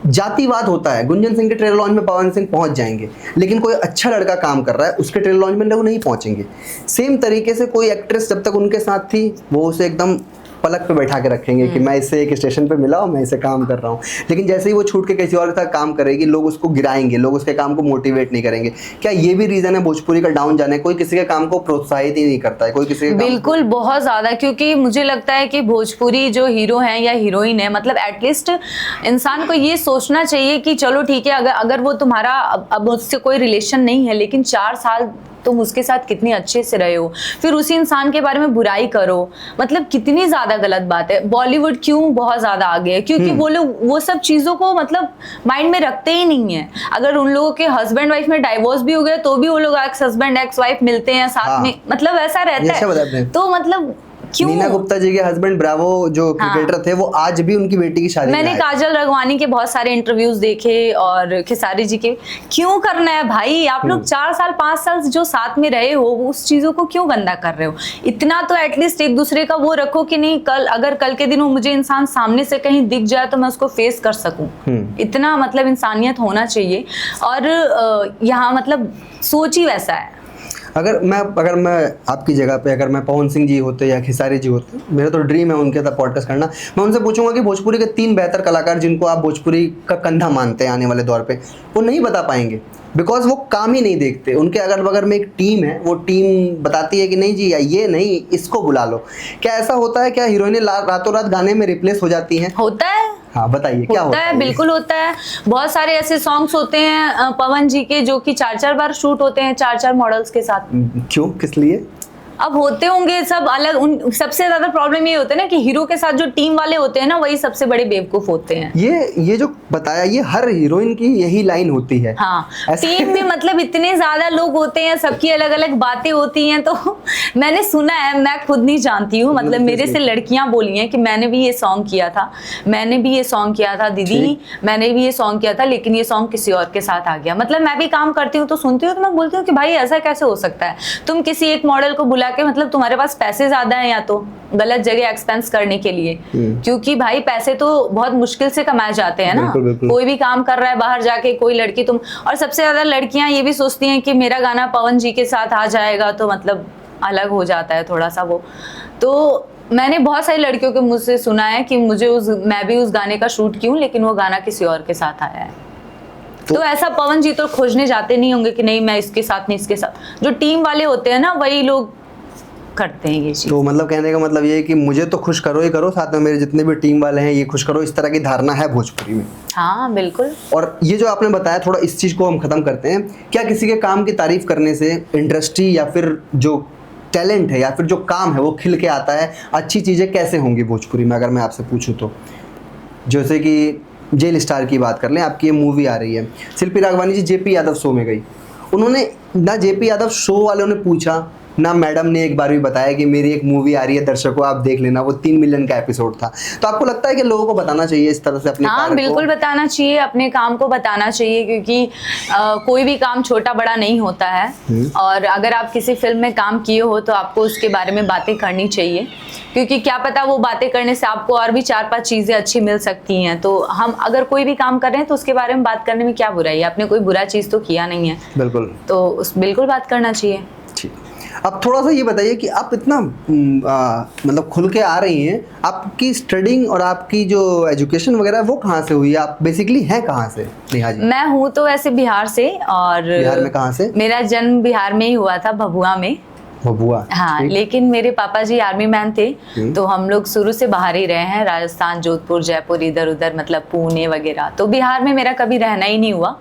जातिवाद होता है, गुंजन सिंह के ट्रेलर लॉन्च में पवन सिंह पहुंच जाएंगे, लेकिन कोई अच्छा लड़का काम कर रहा है उसके ट्रेलर लॉन्च में लोग नहीं पहुंचेंगे। सेम तरीके से कोई एक्ट्रेस जब तक उनके साथ थी वो उसे एकदम पलक पे बैठा के रखेंगे कि मैं इससे एक स्टेशन पे मिला हूँ, मैं इसे काम कर रहा हूँ, लेकिन जैसे ही वो छूट के किसी और के साथ काम करेगी लोग उसको गिराएंगे, लोग उसके काम को मोटिवेट नहीं करेंगे। क्या ये भी रीजन है भोजपुरी का डाउन जाने? कोई किसी के काम को प्रोत्साहित ही नहीं करता है, कोई किसी के बिल्कुल बहुत ज्यादा, क्योंकि मुझे लगता है कि भोजपुरी जो हीरो हैं या हीरोइन है, मतलब एटलीस्ट इंसान को ये सोचना चाहिए कि चलो ठीक है, अगर वो तुम्हारा अब उससे कोई रिलेशन नहीं है, लेकिन 4 साल तुम उसके साथ कितने अच्छे से रहे हो, फिर उसी इंसान के बारे में बुराई करो, मतलब कितनी ज्यादा गलत बात है। बॉलीवुड क्यों बहुत ज्यादा आगे है, क्योंकि वो लोग वो सब चीजों को मतलब माइंड में रखते ही नहीं है। अगर उन लोगों के हस्बैंड वाइफ में डाइवोर्स भी हो गए तो भी वो लोग एक्स हस्बैंड एक्स वाइफ मिलते हैं साथ में, मतलब ऐसा रहता है। तो मतलब क्यों? नीना गुप्ता जी के हस्बैंड ब्रावो जो क्रिकेटर थे, वो आज भी उनकी बेटी की शादी मैंने काजल रघवानी के बहुत सारे इंटरव्यूज देखे और खेसारी जी के। क्यों करना है भाई, आप लोग 4 साल 5 साल जो साथ में रहे हो, उस चीजों को क्यों गंदा कर रहे हो? इतना तो एटलीस्ट एक दूसरे का वो रखो कि नहीं, अगर कल के दिन वो मुझे इंसान सामने से कहीं दिख जाए तो मैं उसको फेस कर सकूं। इतना मतलब इंसानियत होना चाहिए, और यहाँ मतलब सोच ही वैसा है। अगर मैं आपकी जगह पे, अगर मैं पवन सिंह जी होते या खेसारी जी होते, मेरा तो ड्रीम है उनके साथ पॉडकास्ट करना, मैं उनसे पूछूंगा कि भोजपुरी के 3 बेहतर कलाकार जिनको आप भोजपुरी का कंधा मानते हैं आने वाले दौर पे, वो नहीं बता पाएंगे, बिकॉज वो काम ही नहीं देखते। उनके अगल बगल में एक टीम है, वो टीम बताती है कि नहीं जी ये नहीं, इसको बुला लो। क्या ऐसा होता है? क्या हीरोइनें रातों रात गाने में रिप्लेस हो जाती हैं? होता है। हाँ बताइए, क्या होता है? बिल्कुल होता है। बहुत सारे ऐसे सॉन्ग्स होते हैं पवन जी के जो कि 4-4 बार शूट होते हैं 4-4 मॉडल्स के साथ। क्यों, किस लिए? अब होते होंगे सब अलग। उन सबसे ज्यादा प्रॉब्लम ये होता है ना कि हीरो के साथ जो टीम वाले होते हैं ना, वही सबसे बड़े बेवकूफ होते हैं। ये जो बताया, ये हर हीरोइन की यही लाइन होती है। हाँ, टीम में मतलब इतने ज्यादा लोग होते हैं, सबकी अलग अलग बातें होती हैं। तो मैंने सुना है, मैं खुद नहीं जानती हूँ, मतलब मेरे से लड़कियां बोली हैं कि मैंने भी ये सॉन्ग किया था, मैंने भी ये सॉन्ग किया था दीदी, मैंने भी ये सॉन्ग किया था, लेकिन ये सॉन्ग किसी और के साथ आ गया। मतलब मैं भी काम करती हूँ तो सुनती हूँ, तो मैं बोलती हूँ कि भाई ऐसा कैसे हो सकता है? तुम किसी एक मॉडल को बुला जाके मतलब तुम्हारे पास पैसे ज्यादा हैं या तो गलत जगह एक्सपेंस करने के लिए, क्योंकि भाई पैसे तो बहुत मुश्किल से कमाए जाते हैं ना। बिल्कुल, बिल्कुल। कोई भी काम कर रहा है बाहर जाके, कोई लड़की तुम, और सबसे ज्यादा लड़कियां ये भी सोचती हैं कि मेरा गाना पवन जी के साथ आ जाएगा तो मतलब अलग हो जाता है थोड़ा सा वो। तो मैंने बहुत सारी लड़कियों के मुझसे सुना है कि मैं भी उस गाने का शूट की हूँ, लेकिन वो गाना किसी और के साथ आया है। तो ऐसा पवन जी तो खोजने जाते नहीं होंगे कि नहीं मैं इसके साथ नहीं इसके साथ। जो टीम वाले होते हैं ना वही लोग करते हैं ये चीज। तो मतलब कहने का मतलब ये है कि मुझे तो खुश करो ही करो, साथ में मेरे जितने भी टीम वाले हैं ये खुश करो, इस तरह की धारणा है भोजपुरी में। हाँ बिल्कुल। और ये जो आपने बताया, थोड़ा इस चीज को हम खत्म करते हैं। क्या किसी के काम की तारीफ करने से इंडस्ट्री या फिर जो टैलेंट है या फिर जो काम है वो खिल के आता है? अच्छी चीजें कैसे होंगी भोजपुरी में अगर मैं आपसे पूछूं तो? जैसे कि जेल स्टार की बात कर लें, आपकी ये मूवी आ रही है, शिल्पी राघवानी जी जेपी यादव शो में गई, उन्होंने ना जेपी यादव शो वालों ने पूछा ना मैडम ने एक बार भी बताया कि मेरी एक मूवी आ रही है दर्शकों आप देख लेना, वो 3 मिलियन का एपिसोड था। तो आपको लगता है कि लोगों को बताना चाहिए इस तरह से अपने हाँ बिल्कुल बताना चाहिए, अपने काम को बताना चाहिए, क्योंकि कोई भी काम छोटा बड़ा नहीं होता है। और अगर आप किसी फिल्म में काम किए हो तो आपको उसके बारे में बातें करनी चाहिए, क्योंकि क्या पता वो बातें करने से आपको और भी 4-5 चीजें अच्छी मिल सकती हैं। तो हम अगर कोई भी काम कर रहे हैं तो उसके बारे में बात करने में क्या बुराई है? आपने कोई बुरा चीज तो किया नहीं है। बिल्कुल। तो बिल्कुल बात करना चाहिए। ठीक। अब थोड़ा सा ये बताइए कि आप इतना मतलब खुल के आ रही हैं, आपकी स्टडिंग और आपकी जो एजुकेशन वगैरह वो कहाँ से हुई है? आप बेसिकली हैं कहाँ से नेहा जी? मैं हूँ तो वैसे बिहार से, और बिहार में कहाँ से? मेरा जन्म बिहार में ही हुआ था, भभुआ में। भभुआ। हाँ, लेकिन मेरे पापा जी आर्मी मैन थे, तो हम लोग शुरू से बाहर ही रहे हैं, राजस्थान, जोधपुर, जयपुर, इधर उधर, मतलब पुणे वगैरह। तो बिहार में मेरा कभी रहना ही नहीं हुआ।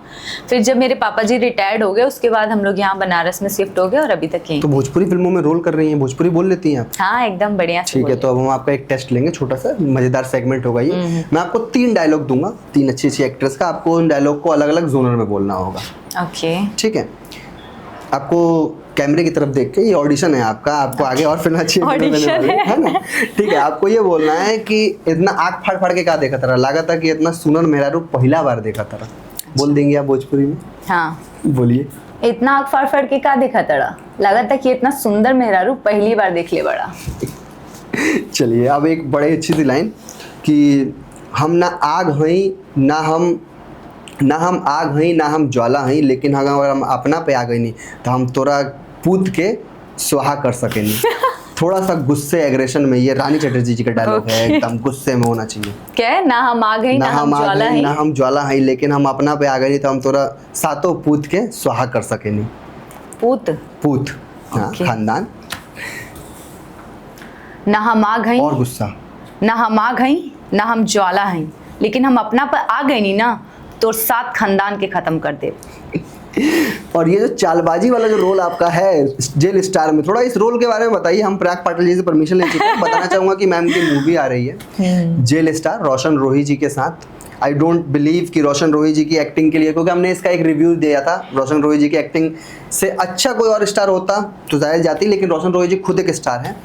फिर जब मेरे पापा जी रिटायर्ड हो गए उसके बाद हम लोग यहाँ बनारस में शिफ्ट हो गए और अभी तक यहीं। तो भोजपुरी फिल्मों में रोल कर रही हैं, भोजपुरी बोल लेती हैं आप? हाँ एकदम बढ़िया से। ठीक है, तो अब हम आपका एक टेस्ट लेंगे, छोटा सा मजेदार सेगमेंट होगा ये। मैं आपको 3 डायलॉग दूंगा, 3 अच्छी अच्छी एक्ट्रेस का, आपको उन डायलॉग को अलग अलग जोनर में बोलना होगा। ओके ठीक है? आपको कैमरे की तरफ देख के, ये ऑडिशन है आपका, आपको आगे और फिल्म अच्छी ऑडिशन है ना? ठीक है, आपको ये बोलना है कि इतना आँख फाड़ फाड़ के क्या देखा था, लगा था कि इतना सुनर मेहरारू पहला बार देखा था। बोल देंगे आप भोजपुरी में? हाँ बोलिए। इतना आँख फाड़ फाड़ के का देखा तड़ा, लगा था कि इतना सुंदर मेहरारू पहली बार देख ले बड़ा। चलिए, अब एक बड़ी अच्छी सी लाइन कि हम ना आग हई ना हम आग हई ना हम ज्वाला हई, लेकिन अगर हम अपना पे आ गई नहीं तो हम तोरा पूत के सुहा कर सके नहीं। थोड़ा सा गुस्से एग्रेशन में, ये रानी चटर्जी जी का डायलॉग है, एकदम गुस्से में होना चाहिए। क्या है? ना हम आ गई ना हम ज्वाला हई, ना हम ज्वाला हई, लेकिन हम अपना पे आ गई नहीं तो हम तोरा सातों पूत के सुहा कर सके नहीं। पूत हाँ, खानदान। ना हम आ गई और गुस्सा, ना हम आ गई ना हम ज्वाला हई, लेकिन हम अपना पर आ गए नहीं ना तो 7 खानदान के खत्म कर दे। और ये जो चालबाजी वाला जो रोल आपका है जेल स्टार में, थोड़ा इस रोल के बारे में बताइए। हम पराग पाटिल जी से परमिशन ले चुके हैं, बताना चाहूंगा कि मैम की मूवी आ रही है जेल स्टार रोशन रोही जी के साथ। आई डोंट बिलीव कि रोशन रोही जी की एक्टिंग के लिए, क्योंकि हमने इसका एक रिव्यू दिया था, रोशन रोही जी की एक्टिंग से अच्छा कोई और स्टार होता तो जाहिर जाती, लेकिन रोशन रोही जी खुद एक स्टार हैं।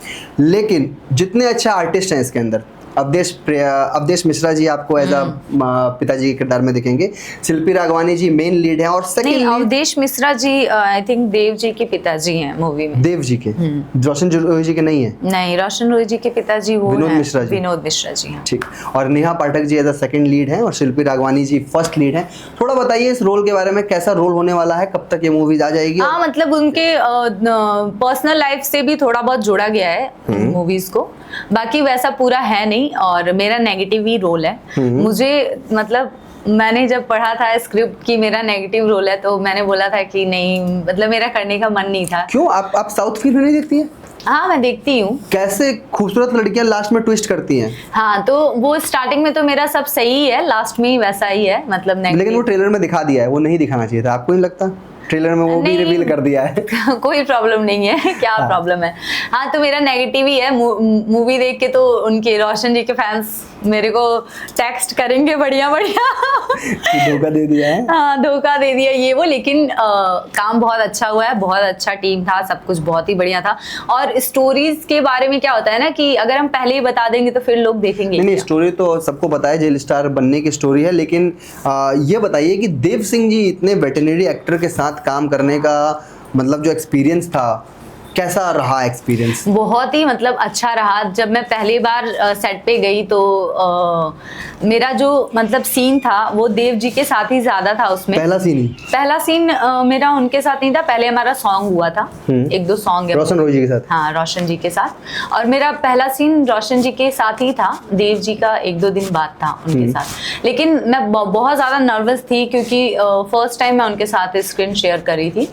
लेकिन जितने अच्छे आर्टिस्ट हैं इसके अंदर, अवधेश मिश्रा जी आपको एज अ पिताजी के किरदार में दिखेंगे, शिल्पी राघवानी जी मेन लीड हैं, और second Awadhesh Mishra ji I think Dev ji के पिताजी हैं मूवी में। देव जी के, रोशन रोही जी के नहीं है? नहीं, रोशन रोही जी के पिताजी वो विनोद हैं, मिश्रा जी। विनोद मिश्रा जी हैं। ठीक। और Neha Pathak ji as a second lead हैं और शिल्पी राघवानी जी फर्स्ट लीड हैं। थोड़ा बताइए इस रोल के बारे में, कैसा रोल होने वाला है, कब तक ये मूवीज आ जाएगी? हाँ मतलब उनके पर्सनल लाइफ से भी थोड़ा बहुत जोड़ा गया है मूवीज को, बाकी वैसा पूरा है नहीं, और मेरा नेगेटिव ही रोल है। मुझे मतलब मैंने जब पढ़ा था स्क्रिप्ट की मेरा नेगेटिव रोल है, तो मैंने बोला था कि नहीं, मतलब मेरा करने का मन नहीं था। क्यों? आप साउथ फिल्म नहीं देखती हैं? हाँ मैं देखती हूँ। कैसे खूबसूरत लड़कियां लास्ट में ट्विस्ट करती हैं। हाँ तो वो स्टार्टिंग में तो मेरा सब सही है, लास्ट में ही वैसा ही है, मतलब नेगेटिव। लेकिन वो ट्रेलर में दिखा दिया है, वो नहीं दिखाना चाहिए था, आपको नहीं लगता? ट्रेलर में वो भी रिवील कर दिया है। कोई प्रॉब्लम नहीं है। क्या प्रॉब्लम है? हाँ तो मेरा नेगेटिव ही है। मूवी देख के तो उनके रोशन जी के फैंस मेरे को टेक्स्ट करेंगे बढ़िया धोखा दे दिया है। हाँ धोखा दे दिया ये वो, लेकिन काम बहुत अच्छा हुआ है, बहुत अच्छा टीम था, सब कुछ बहुत ही बढ़िया था। और स्टोरीज के बारे में क्या होता है ना कि अगर हम पहले ही बता देंगे तो फिर लोग देखेंगे। नहीं, स्टोरी तो सबको पता है, जेल स्टार बनने की स्टोरी है, लेकिन ये बताइए कि देव सिंह जी इतने वेटरनरी एक्टर के साथ काम करने का मतलब जो एक्सपीरियंस था कैसा रहा एक्सपीरियंस? बहुत ही मतलब अच्छा रहा। जब मैं पहली बार सेट पे गई तो मेरा जो मतलब सीन था वो देव जी के साथ ही ज्यादा था उसमें। पहला सीन मेरा उनके साथ नहीं था, पहले हमारा सॉन्ग हुआ था, एक दो सॉन्ग है रोशन जी के साथ। हाँ, रोशन जी के साथ। और मेरा पहला सीन रोशन जी के साथ ही था, देव जी का एक दो दिन बाद था उनके साथ। लेकिन मैं बहुत ज्यादा नर्वस थी क्योंकि फर्स्ट टाइम मैं उनके साथ स्क्रीन शेयर करी थी।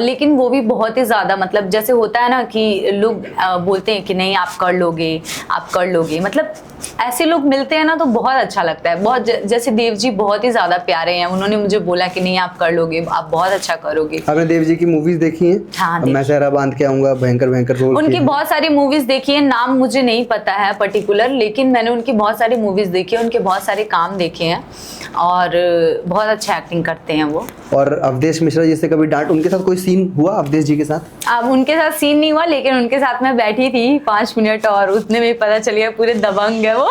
लेकिन वो भी बहुत ही ज्यादा मतलब जैसे होता है ना कि लोग बोलते हैं कि नहीं आप कर लोगे, आप कर लोगे, मतलब ऐसे लोग मिलते हैं ना तो बहुत अच्छा लगता है। बहुत जैसे देव जी बहुत ही ज्यादा प्यारे हैं, उन्होंने मुझे बोला कि नहीं आप कर लोगे, आप बहुत अच्छा करोगे। आपने देव जी की मूवीज देखी हैं? हाँ, मैं सेहरा बांध के आऊंगा, भयंकर भयंकर रोल उनकी बहुत सारी मूवीज देखी है, नाम मुझे नहीं पता है पर्टिकुलर, लेकिन मैंने उनकी बहुत सारी मूवीज देखी है, उनके बहुत सारे काम देखे हैं और बहुत अच्छा एक्टिंग करते हैं वो। और अवधेश मिश्रा जी से कभी डांट, उनके साथ कोई सीन हुआ अवधेश जी के साथ? अब उनके साथ सीन नहीं हुआ, लेकिन उनके साथ मैं बैठी थी 5 मिनट और उसने भी पता चल गया पूरे दबंग है वो।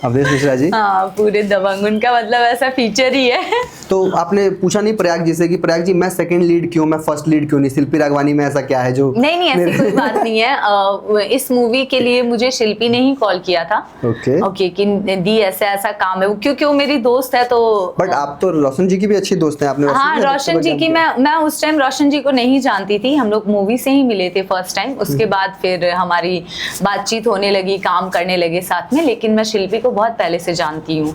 अवधेश मिश्रा जी? हाँ, पूरे दबंग, उनका मतलब ऐसा फीचर ही है। तो आपने पूछा नहीं प्रयाग जी से कि प्रयाग जी मैं सेकंड लीड क्यों, मैं फर्स्ट लीड क्यों नहीं? शिल्पी राघवानी में ऐसा क्या है जो? नहीं ऐसी कोई बात नहीं है। इस मूवी के लिए मुझे शिल्पी ने ही कॉल किया था। ओके कि दी ऐसा काम है, क्योंकि वो मेरी दोस्त है तो। बट आप तो रोशन जी की भी अच्छी दोस्त हैं, आपने? हाँ, रोशन जी की मैं उस टाइम रोशन जी को नहीं जानती थी, हम लोग मूवी से ही मिले थे फर्स्ट टाइम। उसके बाद फिर हमारी बातचीत होने लगी, काम करने लगे साथ में। लेकिन मैं शिल्पी को बहुत पहले से जानती हूँ,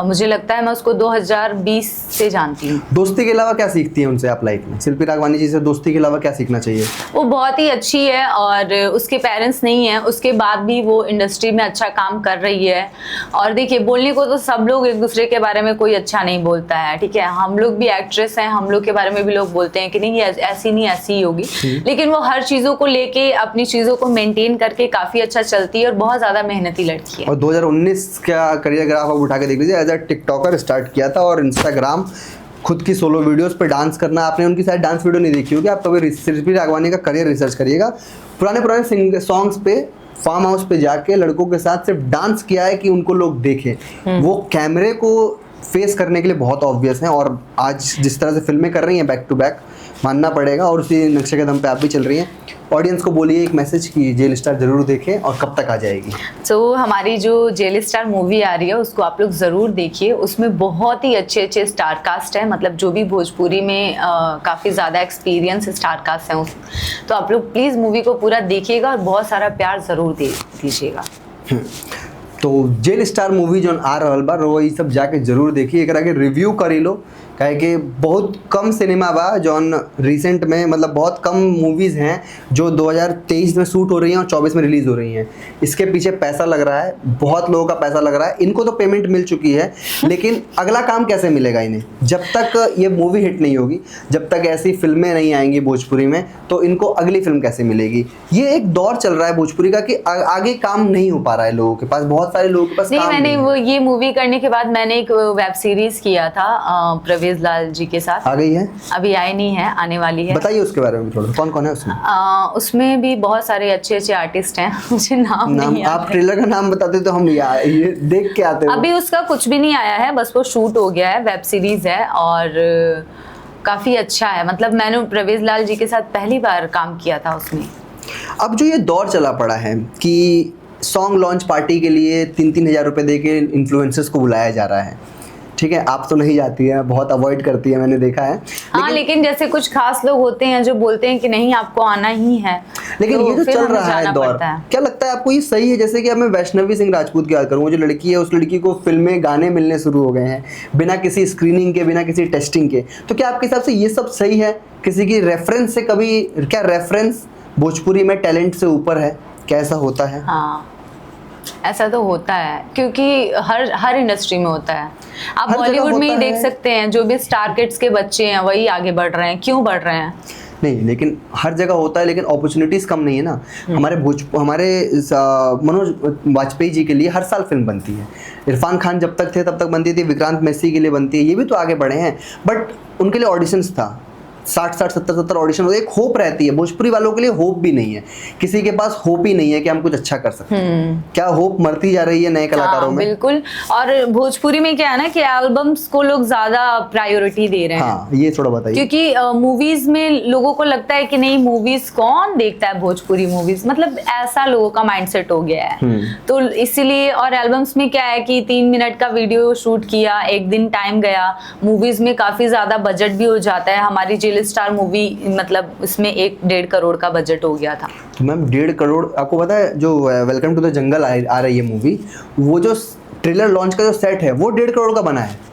मुझे लगता है मैं उसको 2020 से जानती हूँ। दोस्ती के अलावा क्या सीखती है उनसे आप लाइफ में? शिल्पी राघवानी जी से दोस्ती के अलावा क्या सीखना चाहिए? वो बहुत ही अच्छी है और उसके पेरेंट्स नहीं है, उसके बाद भी वो इंडस्ट्री में अच्छा काम कर रही है। और देखिए, बोलने को तो सब लोग एक दूसरे के बारे में कोई अच्छा नहीं बोलता है, ठीक है, हम लोग भी एक्ट्रेस हैं, हम लोग के बारे में भी लोग बोलते हैं कि नहीं ऐसी नहीं ऐसी ही होगी। लेकिन वो हर चीजों को लेके अपनी चीजों को मेंटेन करके काफी अच्छा चलती है और बहुत ज्यादा मेहनती लड़की है। और 2019 का करियर ग्राफ आप उठा के देख लीजिए, एज अ टिकटॉकर स्टार्ट किया था और इंस्टाग्राम, खुद की सोलो वीडियोस पे डांस करना। आपने उनकी शायद डांस वीडियो नहीं देखी होगी, आप कभी शिल्पी राघवानी का करियर रिसर्च करिएगा। पुराने सॉन्ग्स पे फार्म हाउस पे जाके लड़कों के साथ सिर्फ डांस किया है कि उनको लोग देखें। वो कैमरे को फेस करने के लिए बहुत ऑब्वियस हैं और आज जिस तरह से फिल्में कर रही हैं बैक टू बैक, मानना पड़ेगा। और उसी नक्शे के दम पे आप भी चल रही हैं। ऑडियंस को बोलिए एक मैसेज कि जेल स्टार जरूर देखें, और कब तक आ जाएगी? तो हमारी जो जेल स्टार मूवी आ रही है उसको आप लोग ज़रूर देखिए। उसमें बहुत ही अच्छे स्टार कास्ट है, मतलब जो भी भोजपुरी में काफ़ी ज़्यादा एक्सपीरियंस स्टार कास्ट हैं तो आप लोग प्लीज़ मूवी को पूरा देखिएगा और बहुत सारा प्यार ज़रूर दे दीजिएगा। तो जेल स्टार मूवी जो आ रहा बा वो ये सब जाके जरूर देखिए, एक के रिव्यू करी लो। काहे कि बहुत कम सिनेमा बा जौन रिसेंट में, मतलब बहुत कम मूवीज़ हैं जो 2023 में शूट हो रही हैं और 24 में रिलीज़ हो रही हैं। इसके पीछे पैसा लग रहा है, बहुत लोगों का पैसा लग रहा है। इनको तो पेमेंट मिल चुकी है, लेकिन अगला काम कैसे मिलेगा इन्हें? जब तक ये मूवी हिट नहीं होगी, जब तक ऐसी फिल्में नहीं आएंगी भोजपुरी में, तो इनको अगली फिल्म कैसे मिलेगी? ये एक दौर चल रहा है भोजपुरी का कि आगे काम नहीं हो पा रहा है लोगों के पास, बहुत सारे लोगों के पास काम नहीं। मैंने वो ये मूवी करने के बाद मैंने एक वेब सीरीज किया था प्रवेश लाल जी के साथ। आ गई है? अभी आई नहीं है, आने वाली है। बताइए उसके बारे में थोड़ा, कौन कौन है उसमें? उसमें भी बहुत सारे अच्छे आर्टिस्ट हैं, मुझे नाम नहीं याद। आप ट्रेलर का नाम बताते तो हम ये देख के आते। अभी उसका कुछ भी नहीं आया है, बस वो शूट हो गया है, वेब सीरीज है और काफी अच्छा है। मतलब मैंने प्रवेश लाल जी के साथ पहली बार काम किया था उसमें। अब जो ये दौर चला पड़ा है कि सॉन्ग लॉन्च पार्टी के लिए 3-3 हज़ार रुपये दे के इन्फ्लुएंसर्स को बुलाया जा रहा है, ठीक है, आप तो नहीं जाती है, बहुत अवॉइड करती है, मैंने देखा है। हाँ, लेकिन जैसे कुछ खास लोग होते हैं जो बोलते हैं कि नहीं आपको आना ही है, लेकिन तो ये जो चल रहा है दौर, है। क्या लगता है आपको ये सही है? जैसे कि अब मैं वैष्णवी सिंह राजपूत की बात करूँ, वो जो लड़की है, उस लड़की को फिल्में गाने मिलने शुरू हो गए हैं बिना किसी स्क्रीनिंग के, बिना किसी टेस्टिंग के। तो क्या आपके हिसाब से ये सब सही है? किसी की रेफरेंस से कभी, क्या रेफरेंस भोजपुरी में टैलेंट से ऊपर है? क्या ऐसा होता है? हाँ, ऐसा तो होता है, क्योंकि हर इंडस्ट्री में होता है। आप बॉलीवुड में ही देख सकते हैं, जो भी स्टार किड्स के बच्चे हैं वही आगे बढ़ रहे हैं। क्यों बढ़ रहे हैं? नहीं, लेकिन हर जगह होता है, लेकिन अपॉर्चुनिटीज कम नहीं है ना। हमारे मनोज वाजपेयी जी के लिए हर साल फिल्म बनती है। इरफान खान जब तक थे तब तक बनती थी, विक्रांत मैसी के लिए बनती है, ये भी तो आगे बढ़े हैं, बट उनके लिए ऑडिशंस था, 60 70 ऑडिशन होते हैं, एक होप रहती है। भोजपुरी वालों के लिए होप भी नहीं है, किसी के पास होप ही नहीं है कि हम कुछ अच्छा कर सकते हैं। क्या होप मरती जा रही है नए कलाकारों में? बिल्कुल। और भोजपुरी में क्या है ना कि एल्बम्स को लोग ज्यादा प्रायोरिटी दे रहे हैं। हाँ, ये थोड़ा बताइए। क्योंकि मूवीज में लोगों को लगता है कि नहीं, मूवीज कौन देखता है भोजपुरी मूवीज, मतलब ऐसा लोगों का माइंडसेट हो गया है। तो इसीलिए, और एल्बम्स में क्या है कि 3 मिनट का वीडियो शूट किया, एक दिन टाइम गया। मूवीज में काफी ज्यादा बजट भी हो जाता है। हमारी जेल स्टार मूवी, मतलब इसमें 1-1.5 करोड़ का बजट हो गया था। तो मैम 1.5 करोड़, आपको पता है जो वेलकम टू द जंगल आ रही है मूवी, वो जो ट्रेलर लॉन्च का जो सेट है वो 1.5 करोड़ का बना है।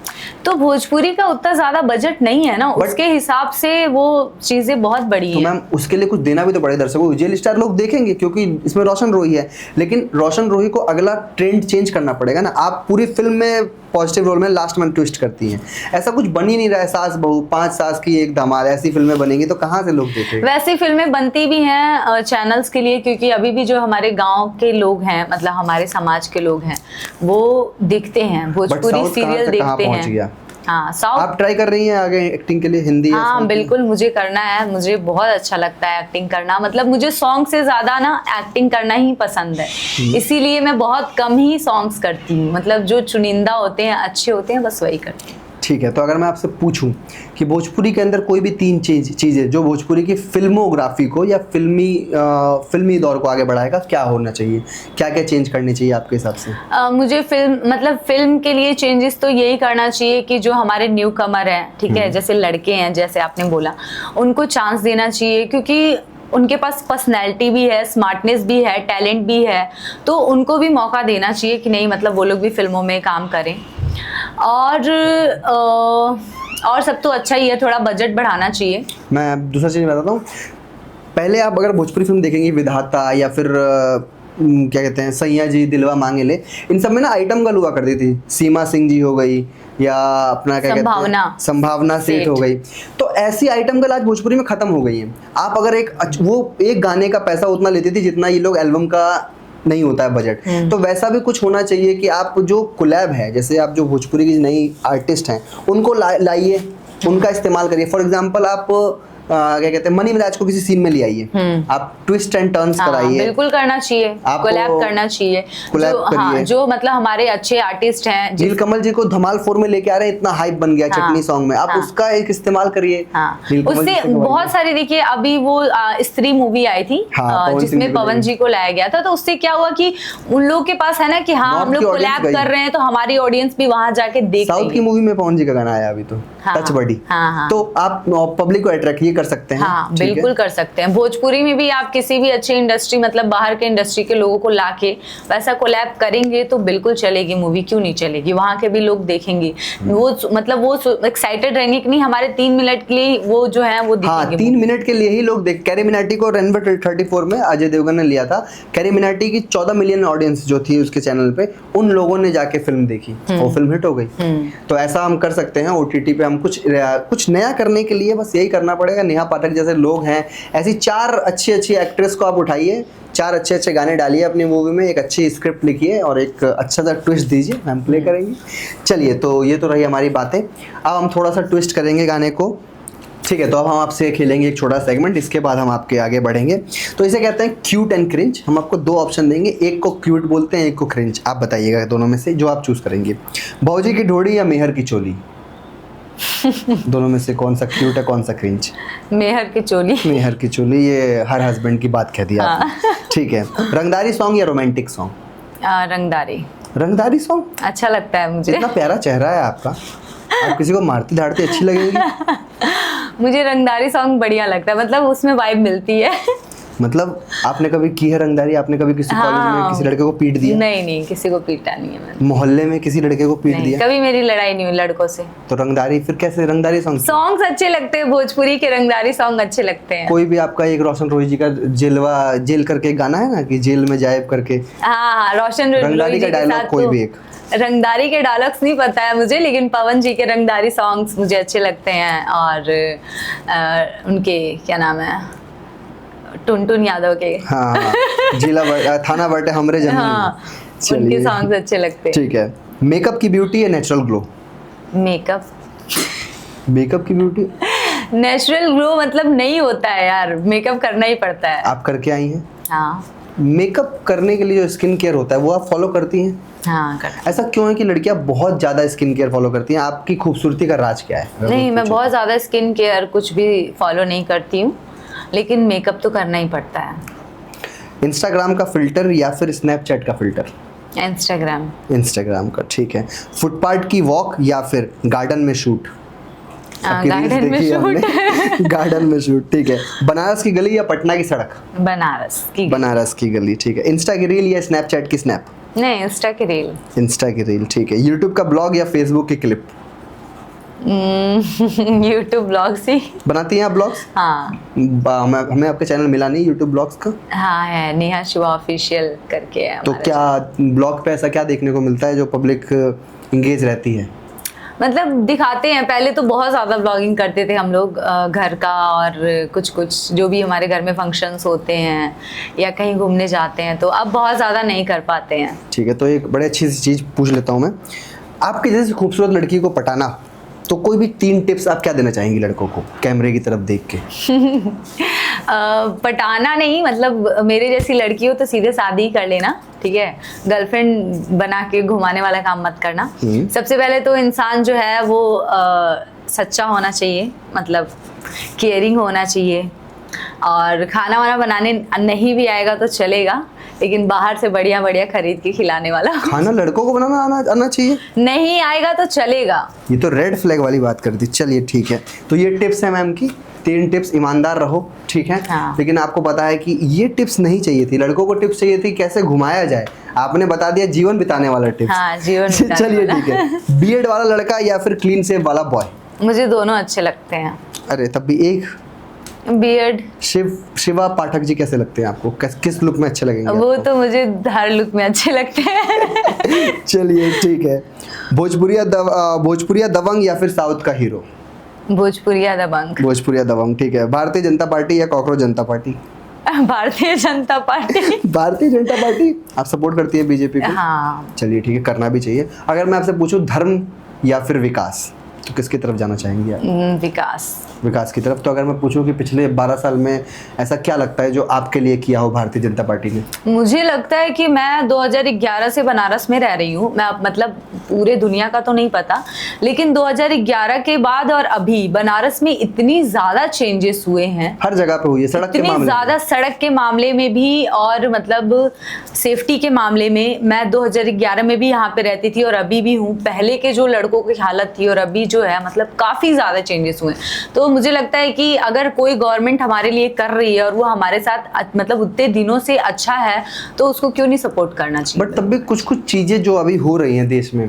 तो भोजपुरी का उतना ज्यादा बजट नहीं है ना, उसके हिसाब से वो चीजें बहुत बड़ी तो हैं। मैम उसके लिए कुछ देना भी तो पड़ेगा दर्शकों को। जेल स्टार लोग देखेंगे क्योंकि इसमें रोशन रोही है, लेकिन रोशन रोही को अगला ट्रेंड चेंज करना पड़ेगा ना। आप पूरी फिल्म में पॉजिटिव रोल में, लास्ट में ट्विस्ट करती हैं, ऐसा कुछ बन ही नहीं रहा है। सास बहू, 5 सास की एक धमाल, ऐसी फिल्में बनेंगी तो कहाँ से लोग देखेंगे? वैसी फिल्में बनती भी हैं चैनल्स के लिए, क्योंकि अभी भी जो हमारे गांव के लोग हैं, मतलब हमारे समाज के लोग हैं, वो देखते हैं भोजपुरी सीरियल, देखते हैं। हाँ, साउथ। आप ट्राई कर रही हैं आगे एक्टिंग के लिए हिंदी? हाँ बिल्कुल, मुझे करना है। मुझे बहुत अच्छा लगता है एक्टिंग करना। मतलब मुझे सॉन्ग से ज्यादा ना एक्टिंग करना ही पसंद है, इसीलिए मैं बहुत कम ही सॉन्ग्स करती हूँ। मतलब जो चुनिंदा होते हैं, अच्छे होते हैं, बस वही करती हूँ। ठीक है, तो अगर मैं आपसे पूछूं कि भोजपुरी के अंदर कोई भी 3 चीज़ें जो भोजपुरी की फिल्मोग्राफी को या फिल्मी दौर को आगे बढ़ाएगा, क्या होना चाहिए? क्या क्या चेंज करनी चाहिए आपके हिसाब से? मुझे फिल्म के लिए चेंजेस तो यही करना चाहिए कि जो हमारे न्यू कमर हैं, ठीक है, जैसे लड़के हैं, जैसे आपने बोला, उनको चांस देना चाहिए। क्योंकि उनके पास पर्सनैलिटी भी है, स्मार्टनेस भी है, टैलेंट भी है, तो उनको भी मौका देना चाहिए कि नहीं, मतलब वो लोग भी फिल्मों में काम करें। और सब तो अच्छा ही है, थोड़ा बजट बढ़ाना चाहिए। मैं दूसरा चीज़ बताता हूँ। पहले आप अगर भोजपुरी फिल्म देखेंगे, विधाता या फिर क्या कहते हैं, सैया जी, दिलवा मांगे ले, इन सब में ना आइटम गर्ल हुआ करती थी। सीमा सिंह जी हो गई, या अपना क्या कहते हैं, संभावना सेठ हो गई। तो ऐसी आइटम गर्ल आज भोजपुरी में खत्म हो गई है। आप अगर वो एक गाने का पैसा उतना लेती थी जितना ये लोग एल्बम का नहीं होता है बजट, तो वैसा भी कुछ होना चाहिए कि आप जो कोलैब है, जैसे आप जो भोजपुरी की नई आर्टिस्ट हैं उनको लाइए, उनका इस्तेमाल करिए। फॉर एग्जांपल आप क्या कहते हैं, मनी मिराज को किसी सीन में ले आइए, आप ट्विस्ट एंड टर्न्स कराइए। बिल्कुल करना चाहिए, कोलैब करना चाहिए। जो मतलब हमारे अच्छे आर्टिस्ट हैं, नीलकमल जी को धमाल 4 में लेके आ रहे हैं, इतना हाइप बन गया चटनी सॉन्ग में, आप उसका एक इस्तेमाल करिए। उससे बहुत सारी, देखिए अभी वो स्त्री मूवी आई थी जिसमें पवन जी को लाया गया था, तो उससे क्या हुआ कि उन लोगों के पास है ना कि हाँ, हम लोग कोलैब कर रहे हैं, तो हमारी ऑडियंस भी वहां जाके देखेगी। साउथ की मूवी में पवन जी का गाना आया अभी, तो टच बडी, तो आप पब्लिक को अट्रैक्ट कर सकते हैं। हाँ बिल्कुल कर सकते हैं। भोजपुरी में भी आप किसी भी अच्छी इंडस्ट्री, मतलब बाहर के इंडस्ट्री के लोगों को लाके वैसा कोलैब करेंगे तो बिल्कुल चलेगी मूवी, क्यों नहीं चलेगी? वहाँ के भी लोग देखेंगे, वो मतलब वो एक्साइटेड रहेंगे कि नहीं, हमारे 3 मिनट के लिए वो जो है वो दिखेंगे। हाँ, 3 मिनट के लिए ही लोग देख। कैरी मिनाटी को रेनवर 34 में अजय देवगन ने लिया था। कैरी मिनाटी की 14 मिलियन ऑडियंस जो थी उसके चैनल पे, उन लोगों ने जाके फिल्म देखी, वो फिल्म हिट हो गई। तो ऐसा हम कर सकते हैं OTT पे। हम कुछ नया करने के लिए बस यही करना पड़ेगा। नेहा पाठक जैसे लोग हैं, ऐसी 4 अच्छी एक्ट्रेस को आप उठाइए, 4 अच्छे गाने डालिए अपनी मूवी में, एक अच्छी स्क्रिप्ट लिखिए और एक अच्छा सा ट्विस्ट दीजिए, हम प्ले करेंगे। चलिए, तो ये तो रही हमारी बातें। अब हम थोड़ा सा ट्विस्ट करेंगे गाने को, ठीक है? तो अब हम आपसे खेलेंगे एक छोटा सेगमेंट, इसके बाद हम आपके आगे बढ़ेंगे। तो इसे कहते हैं क्यूट एंड क्रिंज। हम आपको 2 ऑप्शन देंगे, एक को क्यूट बोलते हैं, एक को क्रिंज। आप बताइएगा दोनों में से जो आप चूज करेंगे। भौजी की ढोड़ी या मेहर की चोली? दोनों में से कौन सा क्यूट है, कौन सा क्रिंज? मेहर की चोली। मेहर की चोली, ये हर हस्बैंड की बात कह दी आपने। ठीक है, रंगदारी सॉन्ग या रोमांटिक सॉन्ग? रंगदारी। रंगदारी सॉन्ग अच्छा लगता है मुझे। इतना प्यारा चेहरा है आपका, आप किसी को मारती धाड़ती अच्छी लगेगी। मुझे रंगदारी सॉन्ग बढ़िया लगता है, मतलब उसमें वाइब मिलती है। मतलब आपने कभी की है रंगदारी? आपने कभी किसी कॉलेज में किसी लड़के को पीट दिया? नहीं, किसी को पीटा नहीं है मैंने। मोहल्ले में किसी लड़के को पीट दिया? कभी मेरी लड़ाई नहीं हुई लड़कों से। तो रंगदारी फिर कैसे? रंगदारी सॉन्ग्स अच्छे लगते हैं, भोजपुरी के रंगदारी सॉन्ग अच्छे लगते हैं। कोई भी आपका एक रोशन रोही जी का जेल करके गाना है ना, कि जेल में जाए करके? हाँ, रोशन रंगदारी का डायलॉग कोई भी एक? रंगदारी के डायलॉग्स नहीं पता है मुझे, लेकिन पवन जी के रंगदारी सॉन्ग्स मुझे अच्छे लगते हैं। और उनके क्या नाम है, टुनटुन यादव के, हाँ, थाना बटे हमरे जमीन। हाँ, उनके सॉन्ग्स अच्छे लगते हैं। ठीक है, मेकअप की ब्यूटी या नेचुरल ग्लो? मेकअप की ब्यूटी? नेचुरल ग्लो मतलब नहीं होता है यार, मेकअप करना ही पड़ता है। आप करके आई हैं? हाँ मेकअप करने के लिए जो स्किन केयर होता है वो आप फॉलो करती हैं? हाँ करता। ऐसा क्यों है कि लड़कियां बहुत ज्यादा स्किन केयर फॉलो करती हैं? आपकी खूबसूरती का राज क्या है? नहीं, मैं बहुत ज़्यादा स्किन केयर कुछ भी फॉलो नहीं करती हूँ, लेकिन मेकअप तो करना ही पड़ता है। इंस्टाग्राम का फिल्टर या फिर स्नैपचैट का फिल्टर? इंस्टाग्राम। इंस्टाग्राम का, ठीक है। फुटपाथ की वॉक या फिर गार्डन में शूट? गार्डन में शूट। गार्डन में शूट, ठीक है। बनारस की गली या पटना की सड़क? बनारस की। बनारस की गली, ठीक है। इंस्टा की रील या स्नैपचैट की स्नैप? नहीं, इंस्टा की रील। इंस्टा की रील, ठीक है। यूट्यूब का ब्लॉग या फेसबुक की क्लिप? यूट्यूब ब्लॉग्स ही। बनाती हैं आप ब्लॉग्स? हाँ हमें आपका चैनल मिला नहीं यूट्यूब ब्लॉग्स का। हाँ है, नेहा शिवा ऑफिशियल करके है तो हमारा क्या ब्लॉग पे ऐसा क्या देखने को मिलता है जो पब्लिक इंगेज रहती है? मतलब दिखाते हैं। पहले तो बहुत ज़्यादा ब्लॉगिंग करते थे हम लोग, घर का और कुछ कुछ जो भी हमारे घर में फंक्शंस होते हैं या कहीं घूमने जाते हैं, तो अब बहुत ज़्यादा नहीं कर पाते हैं। ठीक है, तो एक बड़े अच्छी सी चीज़ पूछ लेता हूँ मैं। आपके जैसे खूबसूरत लड़की को पटाना, तो कोई भी 3 टिप्स आप क्या देना चाहेंगी लड़कों को कैमरे की तरफ देख के? पटाना नहीं, मतलब मेरे जैसी लड़की हो तो सीधे शादी ही कर लेना, ठीक है। गर्लफ्रेंड बना के घुमाने वाला काम मत करना। सबसे पहले तो इंसान जो है वो सच्चा होना चाहिए, मतलब केयरिंग होना चाहिए। और खाना वाना बनाने नहीं भी आएगा तो चलेगा, लेकिन बाहर से बढ़िया बढ़िया खरीद के खिलाने वाला। खाना लड़कों को बनाना आना चाहिए? नहीं आएगा तो चलेगा। ये तो रेड फ्लैग वाली बात कर दी। चलिए ठीक है, तो ये टिप्स है मैम की, 3 टिप्स। ईमानदार रहो, ठीक है। हाँ। लेकिन आपको पता है कि ये टिप्स नहीं चाहिए थी लड़कों को, टिप्स चाहिए थी कैसे घुमाया जाए। आपने बता दिया जीवन बिताने वाला टिप्स। हाँ, जीवन बिताने चलिए वाला। ठीक है। बीएड वाला लड़का या फिर क्लीन शेव वाला बॉय? मुझे दोनों अच्छे लगते हैं। अरे तब भी एक। बियर्ड। शिवा पाठक जी कैसे लगते हैं आपको? किस लुक में अच्छे लगेंगे वो आपको? तो मुझे हर लुक में अच्छे लगते हैं। चलिए ठीक है। भोजपुरिया दबंग या फिर साउथ का हीरो? भोजपुरिया दबंग। भोजपुरिया दबंग, ठीक है। भारतीय जनता पार्टी या कॉकरोच जनता party? Bharatiya Janata party. Bharatiya Janata party. आप सपोर्ट करती है बीजेपी को? हाँ। चलिए ठीक है, करना भी चाहिए। अगर मैं आपसे पूछूं धर्म या फिर विकास, तो किसकी तरफ जाना चाहेंगे आप? विकास। विकास की तरफ। तो अगर मैं पूछूं कि पिछले 12 साल में ऐसा क्या लगता है जो आपके लिए किया हो भारतीय जनता पार्टी ने? मुझे लगता है कि मैं 2011 से बनारस में रह रही हूँ। मैं मतलब पूरे दुनिया का तो नहीं पता, लेकिन 2011 के बाद और अभी बनारस में इतनी ज़्यादा चेंजेस हुए हैं। हर जगह पे हुई है, सड़क के इतनी मामले ज़्यादा सड़क के मामले में भी, और मतलब सेफ्टी के मामले में। मैं 2011 में भी यहाँ पे रहती थी और अभी भी हूँ। पहले के जो लड़कों की हालत थी और अभी जो है, मतलब काफ़ी ज़्यादा चेंजेस हुए। तो मुझे लगता है कि अगर कोई गवर्नमेंट हमारे लिए कर रही है और वो हमारे साथ मतलब उतने दिनों से अच्छा है, तो उसको क्यों नहीं सपोर्ट करना चाहिए। बट तब भी कुछ कुछ चीजें जो अभी हो रही हैं देश में,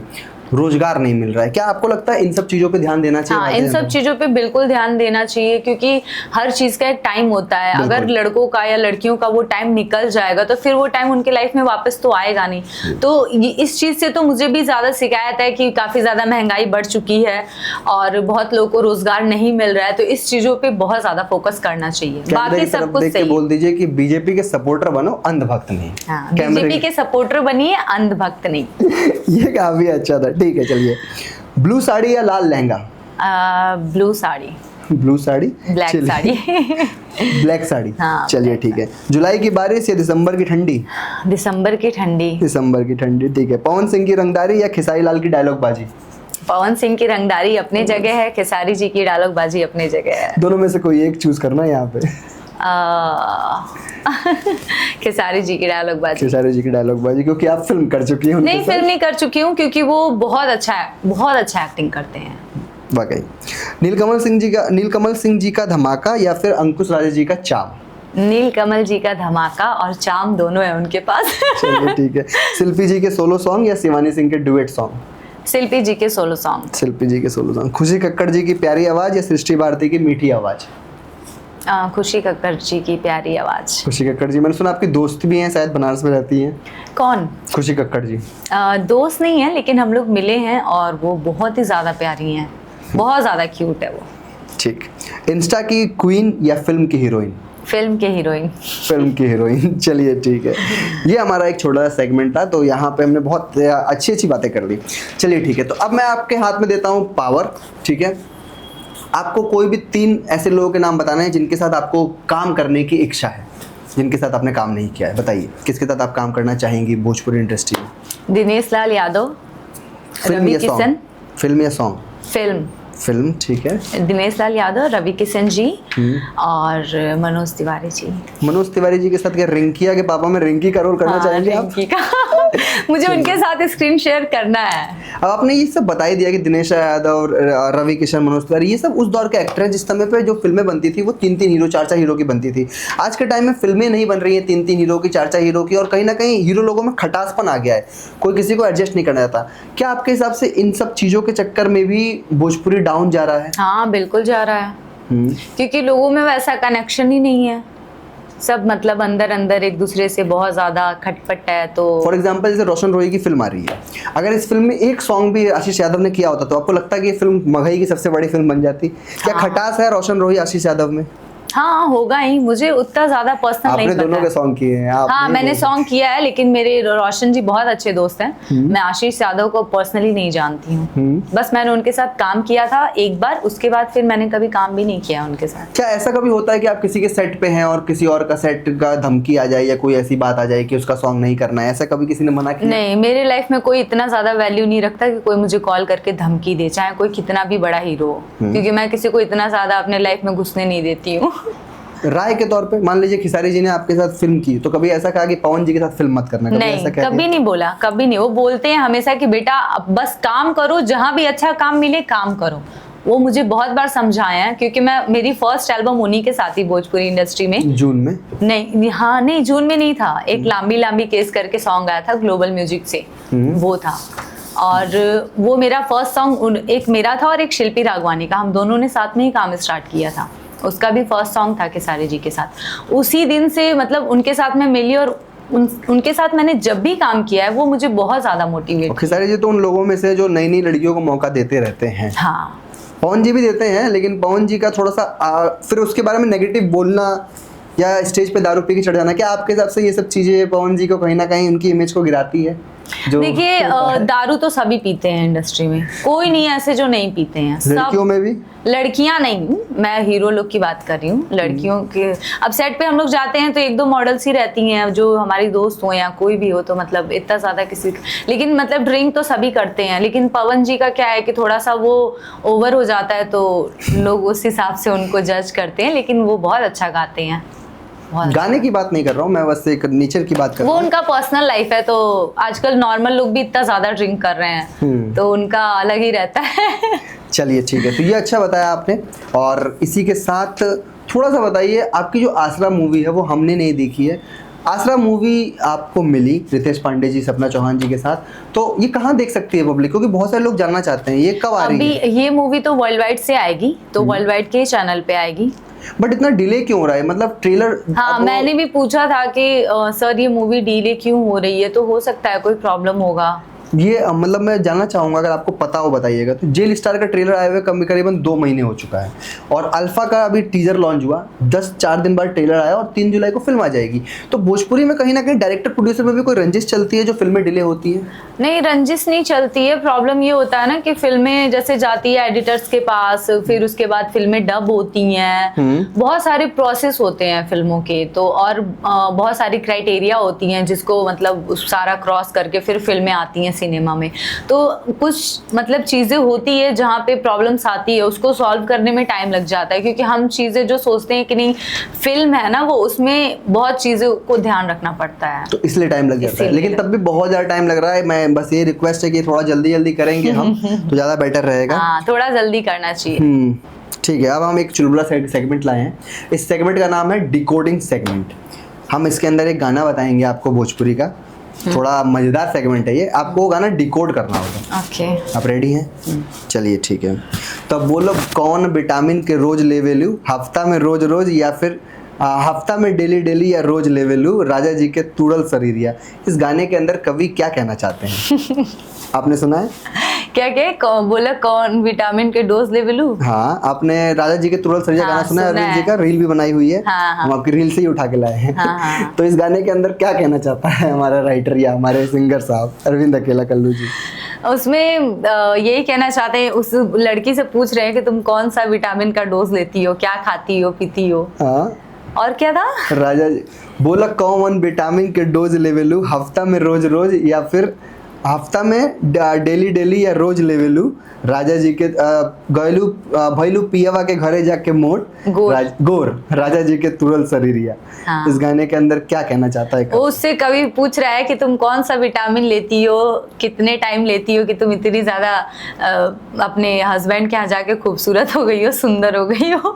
रोजगार नहीं मिल रहा है, क्या आपको लगता है इन सब चीजों पे ध्यान देना चाहिए? हाँ, इन सब चीजों पे बिल्कुल ध्यान देना चाहिए, क्योंकि हर चीज का एक टाइम होता है। अगर लड़कों का या लड़कियों का वो टाइम निकल जाएगा तो फिर वो टाइम उनके लाइफ में वापस तो आएगा नहीं। तो इस चीज से तो मुझे भी ज्यादा शिकायत है कि काफी ज्यादा महंगाई बढ़ चुकी है और बहुत लोगों को रोजगार नहीं मिल रहा है। तो इस चीजों पे बहुत ज्यादा फोकस करना चाहिए। बाकी सब कुछ सही। बोल दीजिए कि बीजेपी के सपोर्टर बनो, अंधभक्त नहीं। हाँ, बीजेपी के सपोर्टर बनिए, अंधभक्त नहीं। ये काफी अच्छा था, ठीक है। चलिए, ब्लू साड़ी या लाल lehenga? Blue sari. Blue sari, black sari. Black sari. हाँ, चलिए ठीक है। जुलाई की बारिश या दिसंबर की ठंडी? दिसंबर की ठंडी। दिसंबर की ठंडी, ठीक है। पवन सिंह की रंगदारी या खेसारी लाल की डायलॉग बाजी? पवन सिंह की रंगदारी अपनी जगह है, खेसारी जी की डायलॉग बाजी अपनी जगह है। दोनों में से कोई एक चूज करना है यहाँ पे। खेसारी जी की डायलॉग बाजी। खेसारी जी की डायलॉग बाजी, क्योंकि आप फिल्म कर चुकी हैं। नहीं, फिल्म नहीं कर चुकी हूँ, क्योंकि वो बहुत अच्छा एक्टिंग करते हैं। वाकई। नीलकमल सिंह जी का धमाका या फिर अंकुश राजा जी का चाम? नीलकमल जी का धमाका और चाम दोनों है उनके पास। चलिए ठीक है। शिल्पी जी के सोलो सॉन्ग या शिवानी सिंह के डुएट सॉन्ग? शिल्पी जी के सोलो सॉन्ग। शिल्पी जी के सोलो सॉन्ग। खुशी कक्कड़ जी की प्यारी आवाज या सृष्टि भारती की मीठी आवाज? खुशी कक्कड़ जी की प्यारी आवाज। खुशी कक्कड़ जी, मैंने सुना आपकी दोस्त भी हैं, शायद बनारस में रहती हैं। कौन? खुशी कक्कड़ जी। दोस्त नहीं है, लेकिन हम लोग मिले हैं और वो बहुत ही ज्यादा प्यारी हैं, बहुत ज्यादा क्यूट है वो। ठीक। इंस्टा की क्वीन या फिल्म की हीरोइन? फिल्म के हीरोइन। फिल्म की हीरोइन। चलिए ठीक है। ये हमारा एक छोटा सा सेगमेंट था, तो यहाँ पे हमने बहुत अच्छी अच्छी बातें कर ली। चलिए ठीक है, तो अब मैं आपके हाथ में देता हूँ पावर, ठीक है। आपको कोई भी 3 ऐसे लोगों के नाम बताना है जिनके साथ आपको काम करने की इच्छा है, जिनके साथ आपने काम नहीं किया है, बताइए किसके साथ आप काम करना चाहेंगी भोजपुरी इंडस्ट्री में? दिनेश लाल यादव, फिल्म रवि या सॉन्ग? किशन। फिल्म या सॉन्ग? फिल्म। फिल्म, ठीक है। दिनेश लाल यादव, रवि किशन जी और मनोज तिवारी जी। मनोज तिवारी जी के साथ क्या रिंकिया के पापा में रिंकी का रोल करना हाँ, चाहेंगे आप? रिंकी का मुझे उनके साथ स्क्रीन शेयर करना है। अब आपने ये सब बता ही दिया कि दिनेश यादव और रवि किशन, मनोज तिवारी, ये सब उस दौर के एक्टर हैं जिस समय पे जो फिल्में बनती थी वो 3-3 हीरो 4-4 हीरो की बनती थी। आज के टाइम में फिल्में नहीं बन रही हैं 3-3 हीरो की, 4-4 हीरो की, और कहीं ना कहीं हीरो लोगों में खटासपन आ गया है, कोई किसी को एडजस्ट नहीं करना चाहता। क्या आपके हिसाब से इन सब चीज़ों के चक्कर में भी भोजपुरी डाउन जा रहा है? हाँ बिल्कुल जा रहा है, क्योंकि लोगों में वैसा कनेक्शन ही नहीं है। सब मतलब अंदर अंदर एक दूसरे से बहुत ज्यादा खटपट है। तो फॉर एग्जाम्पल जैसे रोशन रोही की फिल्म आ रही है, अगर इस फिल्म में एक सॉन्ग भी आशीष यादव ने किया होता तो आपको लगता है कि ये फिल्म मगही की सबसे बड़ी फिल्म बन जाती? क्या खटास है रोशन रोही आशीष यादव में? हाँ होगा ही, मुझे उतना ज्यादा पर्सनल नहीं आपने पता दोनों के सॉन्ग किए हैं? हाँ मैंने सॉन्ग किया है, लेकिन मेरे रोशन जी बहुत अच्छे दोस्त हैं। मैं आशीष यादव को पर्सनली नहीं जानती हूँ, बस मैंने उनके साथ काम किया था एक बार, उसके बाद फिर मैंने कभी काम भी नहीं किया उनके साथ। क्या ऐसा कभी होता है कि आप किसी के सेट पे हैं और किसी और का सेट का धमकी आ जाए या कोई ऐसी बात आ जाए कि उसका सॉन्ग नहीं करना है, ऐसा कभी किसी ने मना किया? नहीं, मेरे लाइफ में कोई इतना ज्यादा वैल्यू नहीं रखता कि कोई मुझे कॉल करके धमकी दे, चाहे कोई कितना भी बड़ा हीरो हो, क्योंकि मैं किसी को इतना ज्यादा अपने लाइफ में घुसने नहीं देती हूँ। राय के तौर पे मान लीजिए खेसारी जी ने आपके साथ फिल्म की, तो कभी ऐसा कहा कि पवन जी के साथ फिल्म मत करना? नहीं, ऐसा कहते कभी हैं? नहीं बोला, कभी नहीं। वो बोलते हैं हमेशा कि बेटा अब बस काम करो, जहां भी अच्छा काम मिले काम करो। वो मुझे बहुत बार समझाया है, क्योंकि मेरी फर्स्ट एल्बम उन्हीं के साथ ही भोजपुरी इंडस्ट्री में। जून में? नहीं, हाँ नहीं, जून में नहीं था। एक लांबी लांबी केस करके सॉन्ग आया था ग्लोबल म्यूजिक से, वो था। और वो मेरा फर्स्ट सॉन्ग एक मेरा था और एक शिल्पी राघवानी का, हम दोनों ने साथ में ही काम स्टार्ट किया था। उसका भी फर्स्ट सॉन्ग था खेसारी जी के साथ। उसी दिन से मतलब उनके साथ मैं मिली, और उनके साथ मैंने जब भी काम किया है वो मुझे बहुत ज्यादा मोटिवेट। खेसारी जी तो उन लोगों में से जो नई नई लड़कियों को मौका देते रहते हैं। हाँ, पवन जी भी देते हैं, लेकिन पवन जी का थोड़ा सा फिर उसके बारे में नेगेटिव बोलना या स्टेज पे दारू पी के चढ़ जाना, क्या आपके हिसाब से ये सब चीजें पवन जी को कहीं ना कहीं उनकी इमेज को गिराती है? देखिए दारू तो सभी पीते हैं इंडस्ट्री में, कोई नहीं ऐसे जो नहीं पीते हैं। लड़कियों में भी? लड़कियां नहीं, मैं हीरो लोग की बात कर रही हूँ। लड़कियों के अब सेट पे हम लोग जाते हैं तो 1-2 मॉडल्स ही रहती हैं जो हमारी दोस्त हो या कोई भी हो, तो मतलब इतना ज्यादा किसी, लेकिन मतलब ड्रिंक तो सभी करते हैं। लेकिन पवन जी का क्या है कि थोड़ा सा वो ओवर हो जाता है, तो लोग उस हिसाब से उनको जज करते हैं, लेकिन वो बहुत अच्छा गाते हैं। गाने की बात नहीं कर रहा हूँ मैं, बस एक नेचर की बात कर रहा हूँ। वो उनका पर्सनल लाइफ है, तो आजकल नॉर्मल लोग भी इतना ज्यादा ड्रिंक कर रहे हैं, तो उनका अलग ही रहता है। चलिए ठीक है, तो ये अच्छा बताया आपने। और इसी के साथ थोड़ा सा बताइए, आपकी जो आसरा मूवी है वो हमने नहीं देखी है। आसरा मूवी आपको मिली रितेश पांडे जी, सपना चौहान जी के साथ, तो ये कहाँ देख सकती है पब्लिक? क्योंकि बहुत सारे लोग जानना चाहते हैं ये कब आ रही है। अभी ये मूवी तो वर्ल्ड वाइड से आएगी, तो वर्ल्ड वाइड के चैनल पे आएगी। बट इतना डिले क्यों हो रहा है? मतलब ट्रेलर, हाँ मैंने भी पूछा था कि सर ये मूवी डिले क्यों हो रही है, तो हो सकता है कोई प्रॉब्लम होगा। ये मतलब मैं जानना चाहूँगा, अगर आपको पता हो बताइएगा। तो जेल स्टार का ट्रेलर आए हुए करीबन 2 महीने हो चुका है, और अल्फा का अभी टीजर लॉन्च हुआ, 4 दिन बाद ट्रेलर आया, और 3 जुलाई को फिल्म आ जाएगी। तो भोजपुरी में कहीं ना कहीं डायरेक्टर प्रोड्यूसर में भी कोई रंजिश चलती है जो फिल्में डिले होती है? नहीं, रंजिश नहीं चलती है। प्रॉब्लम ये होता है ना कि फिल्में जैसे जाती है एडिटर्स के पास, फिर उसके बाद फिल्में डब होती हैं, बहुत सारे प्रोसेस होते हैं फिल्मों के, तो और बहुत सारी क्राइटेरिया होती हैं जिसको मतलब सारा क्रॉस करके फिर फिल्में आती हैं सिनेमा में। तो कुछ मतलब चीजें होती है जहाँ पे प्रॉब्लम्स आती है, उसको सॉल्व करने में टाइम लग जाता है, क्योंकि हम चीजें जो सोचते हैं कि नहीं फिल्म है ना, वो उसमें बहुत चीजों को ध्यान रखना पड़ता है, तो इसलिए टाइम लग जाता है। लेकिन तब भी बहुत ज्यादा टाइम लग रहा है। मैं बस ये रिक्वेस्ट है कि थोड़ा जल्दी जल्दी करेंगे हम तो ज्यादा बेटर रहेगा। हाँ, थोड़ा जल्दी करना चाहिए। ठीक है, अब हम एक चुलबुला सेगमेंट लाए हैं। इस सेगमेंट का नाम है डिकोडिंग सेगमेंट। हम इसके अंदर एक गाना बताएंगे आपको भोजपुरी का, थोड़ा मजेदार सेगमेंट है ये, आपको वो गाना डिकोड करना होगा। ओके, आप रेडी हैं? चलिए ठीक है, तो बोलो कौन विटामिन के रोज लेवेलू, हफ्ता में रोज रोज या फिर हफ्ता में डेली डेली या रोज लेवेलू, राजा जी के तुड़ल शरीरिया। इस गाने के अंदर कवि क्या कहना चाहते हैं? आपने सुना है? क्या बोला कौन विटामिन के डोज लेवेलू? हाँ, आपने राजा जी के तुड़ल शरीरिया गाना सुना है? अरविंद जी का रील भी बनाई हुई है। हम आपकी रील से ही उठा के लाए हैं। तो इस गाने के अंदर क्या कहना चाहता है हमारा राइटर या हमारे सिंगर साहब अरविंद अकेला कल्लू जी? उसमें यही कहना चाहते हैं, उस लड़की से पूछ रहे हैं कि तुम कौन सा विटामिन का डोज लेती हो, क्या खाती हो, पीती हो। हाँ, और क्या था? राजा जी बोला कौन विटामिन के डोज लेवेलू, हफ्ता में रोज रोज या फिर हफ्ता में डेली डेली या रोज लेवेलू। राजा जी के गैलू भैलू पियावा के घरे जाके मोट गोर राजा जी के तुरल शरीरिया। हाँ। इस गाने के अंदर क्या कहना चाहता है? वो उससे कभी पूछ रहा है कि तुम कौन सा विटामिन लेती हो, कितने टाइम लेती हो कि तुम इतनी ज्यादा अपने हस्बैंड के यहाँ जाके खूबसूरत हो गई हो, सुंदर हो गई हो।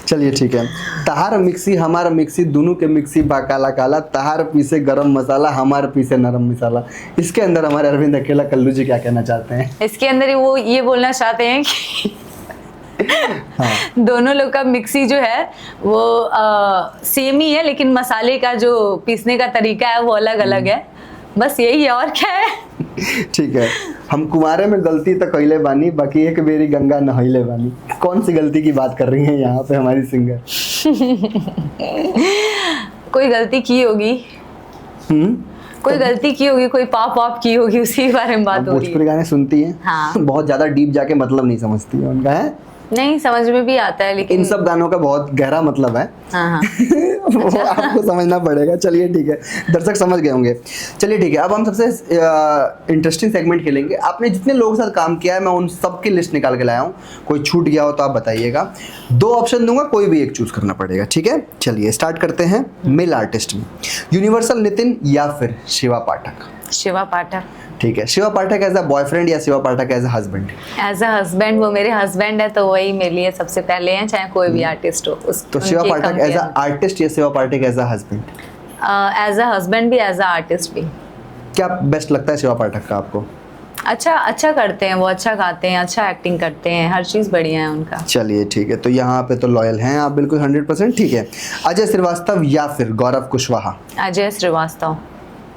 चलिए ठीक है। तहार मिक्सी हमार मिक्सी दोनों के मिक्सी बा काला काला, तहार पीसे गरम मसाला हमार पीसे नरम मसाला। इसके अंदर हमारे अरविंद अकेला कल्लू जी क्या कहना चाहते हैं? इसके अंदर वो ये बोलना चाहते हैं कि हाँ। दोनों लोग का मिक्सी जो है वो सेम ही है, लेकिन मसाले का जो पीसने का तरीका है वो अलग अलग है, बस यही है, और क्या है। ठीक है। हम कुमारे में गलती तो कैले बानी, बाकी एक बेरी गंगा नहैले बानी। कौन सी गलती की बात कर रही हैं यहाँ पे हमारी सिंगर? कोई गलती की होगी, कोई गलती की होगी, कोई पाप वाप की होगी, उसी के बारे में बात हो रही है। भोजपुरी गाने सुनती हैं? हाँ। बहुत ज्यादा डीप जाके मतलब नहीं समझती है उनका, है नहीं समझ में भी आता है, लेकिन इन सब गानों का बहुत गहरा मतलब है। हाँ हाँ। वो आपको समझना पड़ेगा। चलिए ठीक है, दर्शक समझ गए होंगे। चलिए ठीक है, अब हम सबसे इंटरेस्टिंग सेगमेंट खेलेंगे। आपने जितने लोगों के साथ काम किया है मैं उन सब की लिस्ट निकाल के लाया हूँ, कोई छूट गया हो तो आप बताइएगा। 2 ऑप्शन दूंगा, कोई भी एक चूज करना पड़ेगा, ठीक है? चलिए स्टार्ट करते हैं। मेल आर्टिस्ट में यूनिवर्सल नितिन या फिर शिवा पाठक? शिवा पाठक। ठीक है। Shiva Pathak as a boyfriend या Shiva Pathak as a husband? As a husband, वो मेरे हस्बैंड है तो वही मेरे लिए सबसे पहले हैं, चाहे कोई भी आर्टिस्ट हो। तो Shiva Pathak as a artist या Shiva Pathak as a husband? As a husband भी, एज अ आर्टिस्ट भी। क्या बेस्ट लगता है शिवा पाठक का आपको? अच्छा करते हैं वो, अच्छा गाते हैं, अच्छा एक्टिंग करते हैं, हर चीज़ बढ़िया है उनका। चलिए ठीक है, तो यहाँ पे तो लॉयल हैं आप बिल्कुल 100%। ठीक है। अजय श्रीवास्तव या फिर गौरव कुशवाहा? अजय श्रीवास्तव।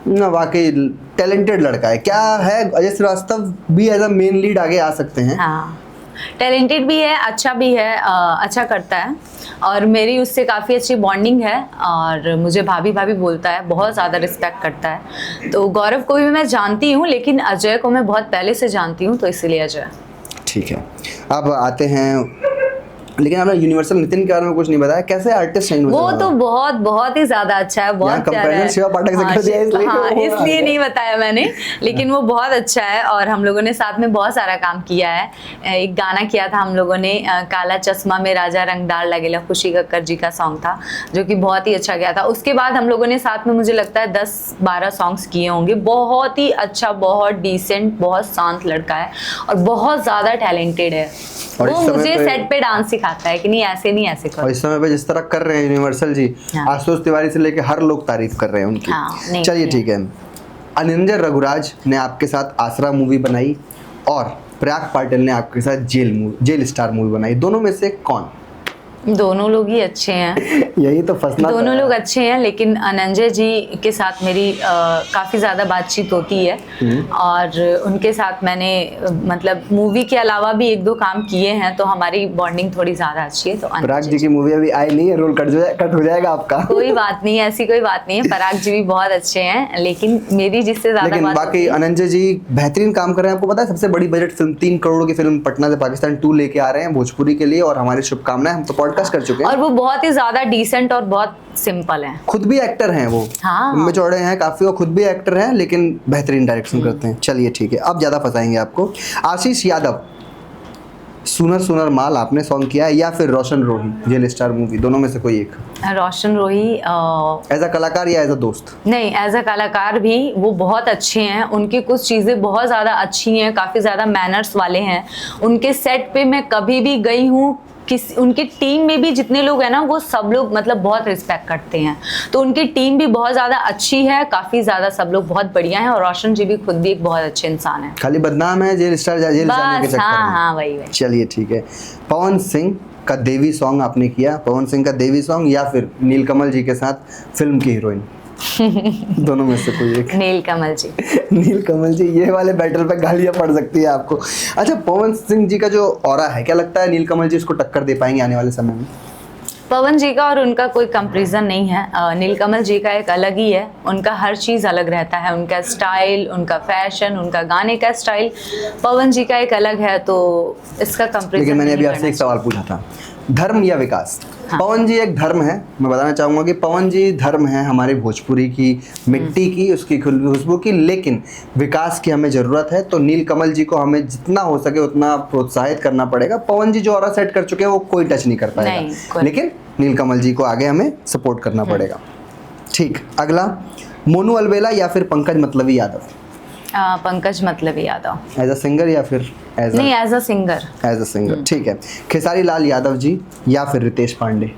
ना, वाकई टैलेंटेड लड़का है। क्या है, अजय श्रीवास्तव भी एज अ मेन लीड आगे आ सकते हैं। हाँ, टैलेंटेड भी है, अच्छा भी है, अच्छा करता है, और मेरी उससे काफ़ी अच्छी बॉन्डिंग है, और मुझे भाभी भाभी बोलता है, बहुत ज़्यादा रिस्पेक्ट करता है। तो गौरव को भी मैं जानती हूँ, लेकिन अजय को मैं बहुत पहले से जानती हूँ, तो इसीलिए अजय। ठीक है। अब आते हैं, लेकिन आपने यूनिवर्सल नितिन के बारे में कुछ नहीं बताया, कैसे आर्टिस्ट हैं? वो तो बहुत ही ज्यादा अच्छा है, बहुत प्यारा है। शिवा पाठक से कर दिया इसलिए। हाँ, इसलिए नहीं बताया मैंने, लेकिन वो बहुत अच्छा है, और हम लोगों ने साथ में बहुत सारा काम किया है। एक गाना किया था हम लोगों ने, काला चश्मा में राजा रंगदार लगेला, खुशी कक्कर जी का सॉन्ग था, जो कि बहुत ही अच्छा गया था। उसके बाद हम लोगों ने साथ में, मुझे लगता है 10-12 सॉन्ग्स किए होंगे। बहुत ही अच्छा, बहुत डिसेंट, बहुत शांत लड़का है, और बहुत ज्यादा टैलेंटेड है। वो मुझे सेट पे डांस सिखाता है कि नहीं ऐसे नहीं, ऐसे करो। और इस समय पे जिस तरह कर रहे हैं यूनिवर्सल जी, आशुतोष तिवारी से लेके हर लोग तारीफ कर रहे हैं उनकी। चलिए ठीक है। अनिंजर रघुराज ने आपके साथ आसरा मूवी बनाई, और प्रयाग पाटिल ने आपके साथ जेल स्टार मूवी बनाई। दोनों में से कौन? दोनों लोग ही अच्छे हैं। यही तो फंसना, दोनों लोग अच्छे हैं, लेकिन अनंजय जी के साथ मेरी काफ़ी ज़्यादा बातचीत होती है, और उनके साथ मैंने मतलब मूवी के अलावा भी 1-2 काम किए हैं, तो हमारी बॉन्डिंग थोड़ी ज़्यादा अच्छी है। तो पराग जी की मूवी अभी आई नहीं है, रोल कट हो जाएगा आपका। कोई बात नहीं, ऐसी कोई बात नहीं है। पराग जी भी बहुत अच्छे हैं, लेकिन मेरी जिससे ज़्यादा बात, बाकी अनंजय जी बेहतरीन काम कर रहे हैं। आपको पता है सबसे बड़ी बजट फिल्म 3 करोड़ की फिल्म पटना से पाकिस्तान 2 लेके आ रहे हैं भोजपुरी के लिए, और हमारी शुभकामनाएं। हम तो कर चुके हैं, और वो बहुत ही ज्यादा डिसेंट और बहुत सिंपल है। खुद भी एक्टर हैं वो। हाँ, उनमें चौड़े हैं काफी, वो खुद भी एक्टर हैं, लेकिन बेहतरीन डायरेक्शन करते हैं। चलिए ठीक है, अब ज्यादा फंसाएंगे आपको। आशीष यादव, सुनर माल आपने सॉन्ग किया है, या फिर रोशन रोही जेल स्टार मूवी? दोनों में से कोई एक। रोशन रोही एज अ कलाकार या एज अ दोस्त? नहीं, एज अ कलाकार भी वो बहुत अच्छे हैं। उनकी कुछ चीज़ें बहुत ज़्यादा अच्छी हैं, काफ़ी ज़्यादा मैनर्स वाले हैं। उनके सेट पे मैं कभी भी गई हूँ, उनकी टीम में भी जितने लोग हैं ना, वो सब लोग मतलब बहुत रिस्पेक्ट करते हैं। तो उनकी टीम भी बहुत ज़्यादा अच्छी है, काफ़ी ज़्यादा सब लोग बहुत बढ़िया हैं, और रोशन जी भी खुद भी एक बहुत अच्छे इंसान है। खाली बदनाम है जेल स्टार जाने के चक्कर में। हाँ, वही। चलिए ठीक है। पवन सिंह का देवी सॉन्ग आपने किया, पवन सिंह का देवी सॉन्ग या फिर नीलकमल जी के साथ फिल्म की हीरोइन? दोनों में से कोई एक। नीलकमल जी। नीलकमल जी, ये वाले बैटल पे गालियां पड़ सकती है आपको। अच्छा, पवन सिंह जी का जो ऑरा है, क्या लगता है नीलकमल जी इसको टक्कर दे पाएंगे आने वाले समय में? पवन जी का और उनका कोई कंपैरिजन नहीं है। नीलकमल जी का एक अलग ही है, उनका हर चीज़ अलग रहता है, उनका स्टाइल, उनका फैशन, उनका गाने का स्टाइल। पवन जी का एक अलग है, तो इसका कंपैरिजन। लेकिन मैंने अभी आपसे एक सवाल पूछा था, धर्म या विकास। हाँ। पवन जी एक धर्म है, मैं बताना चाहूँगा कि पवन जी धर्म है हमारी भोजपुरी की मिट्टी की, उसकी खुशबू की, लेकिन विकास की हमें ज़रूरत है। तो नीलकमल जी को हमें जितना हो सके उतना प्रोत्साहित करना पड़ेगा। पवन जी जो ऑरा सेट कर चुके हैं वो कोई टच नहीं कर पाएगा, लेकिन नीलकमल जी को आगे हमें सपोर्ट करना पड़ेगा। ठीक, अगला, मोनू अलबेला या फिर पंकज मतलबी यादव? पंकज मतलबी यादव। एज अ सिंगर या फिर नहीं, as a singer. As a singer, ठीक है। खेसारी लाल यादव जी या फिर रितेश पांडे?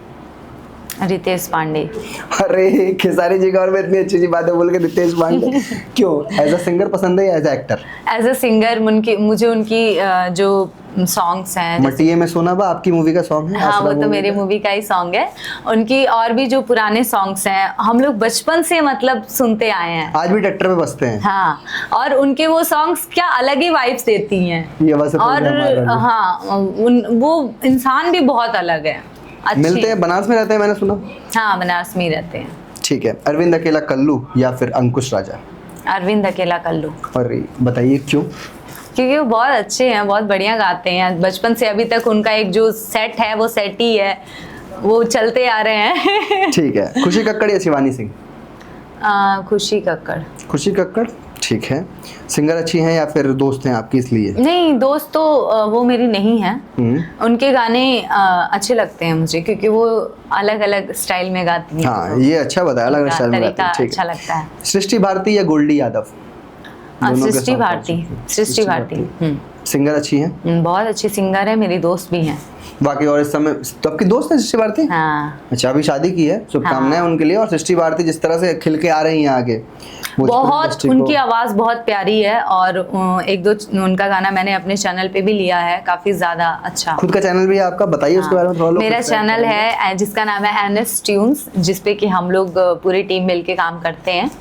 रितेश पांडे। अरे खेसारी जी के बारे में इतनी अच्छी अच्छी बातें बोल के रितेश पांडे क्यों? एज अ सिंगर पसंद है या as a actor? As a singer मुझे उनकी जो सॉन्ग्स हैं, मटिए में सोना बा आपकी मूवी का सॉन्ग है। हाँ, वो तो मेरी मूवी का ही सॉन्ग है। उनकी और भी जो पुराने सॉन्ग्स हैं हम लोग बचपन से मतलब सुनते आए हैं, आज भी ट्रैक्टर में बजते हैं। हाँ, और उनके वो सॉन्ग्स क्या अलग ही वाइब्स देती हैं। ये बस और हाँ, वो इंसान भी बहुत अलग है, अच्छी। मिलते हैं, बनारस में रहते हैं मैंने सुना। हाँ, बनारस में ही रहते हैं। ठीक है, अरविंद अकेला कल्लू या फिर अंकुश राजा? अरविंद अकेला कल्लू। और बताइए क्यों? क्योंकि वो बहुत अच्छे हैं, बहुत बढ़िया गाते हैं। बचपन से अभी तक उनका एक जो सेट है वो सेट ही है, वो चलते आ रहे हैं। ठीक है, खुशी कक्कड़ या शिवानी सिंह? खुशी कक्कड़। खुशी कक्कड़, ठीक है। सिंगर अच्छी हैं या फिर दोस्त हैं आपकी इसलिए? नहीं, दोस्त तो वो मेरी नहीं है। उनके गाने अच्छे लगते हैं मुझे, क्योंकि वो अलग अलग स्टाइल में गाती हैं। हाँ, ये अच्छा बताया, अलग अलग स्टाइल में गाती हैं। ठीक, अच्छा लगता है। सृष्टि भारती या गोल्डी यादव? सृष्टि भारती। सृष्टि भारती सिंगर अच्छी हैं, बहुत अच्छी सिंगर है, मेरी दोस्त भी हैं। बाकी और इस समय तो आपकी दोस्त है सृष्टि भारती? हाँ। अच्छा, अभी शादी की है, शुभकामनाएं उनके लिए। और सृष्टि भारती जिस तरह से खिल के आ रही हैं आगे, बहुत, उनकी आवाज बहुत प्यारी है। और एक दो उनका गाना मैंने अपने चैनल पे भी लिया है, काफी ज्यादा अच्छा। खुद का चैनल भी है आपका, बताइए उसके बारे में थोड़ा। मेरा चैनल है जिसका नाम है एनएस ट्यून्स, जिसपे कि हम लोग पूरी टीम मिलके काम करते हैं,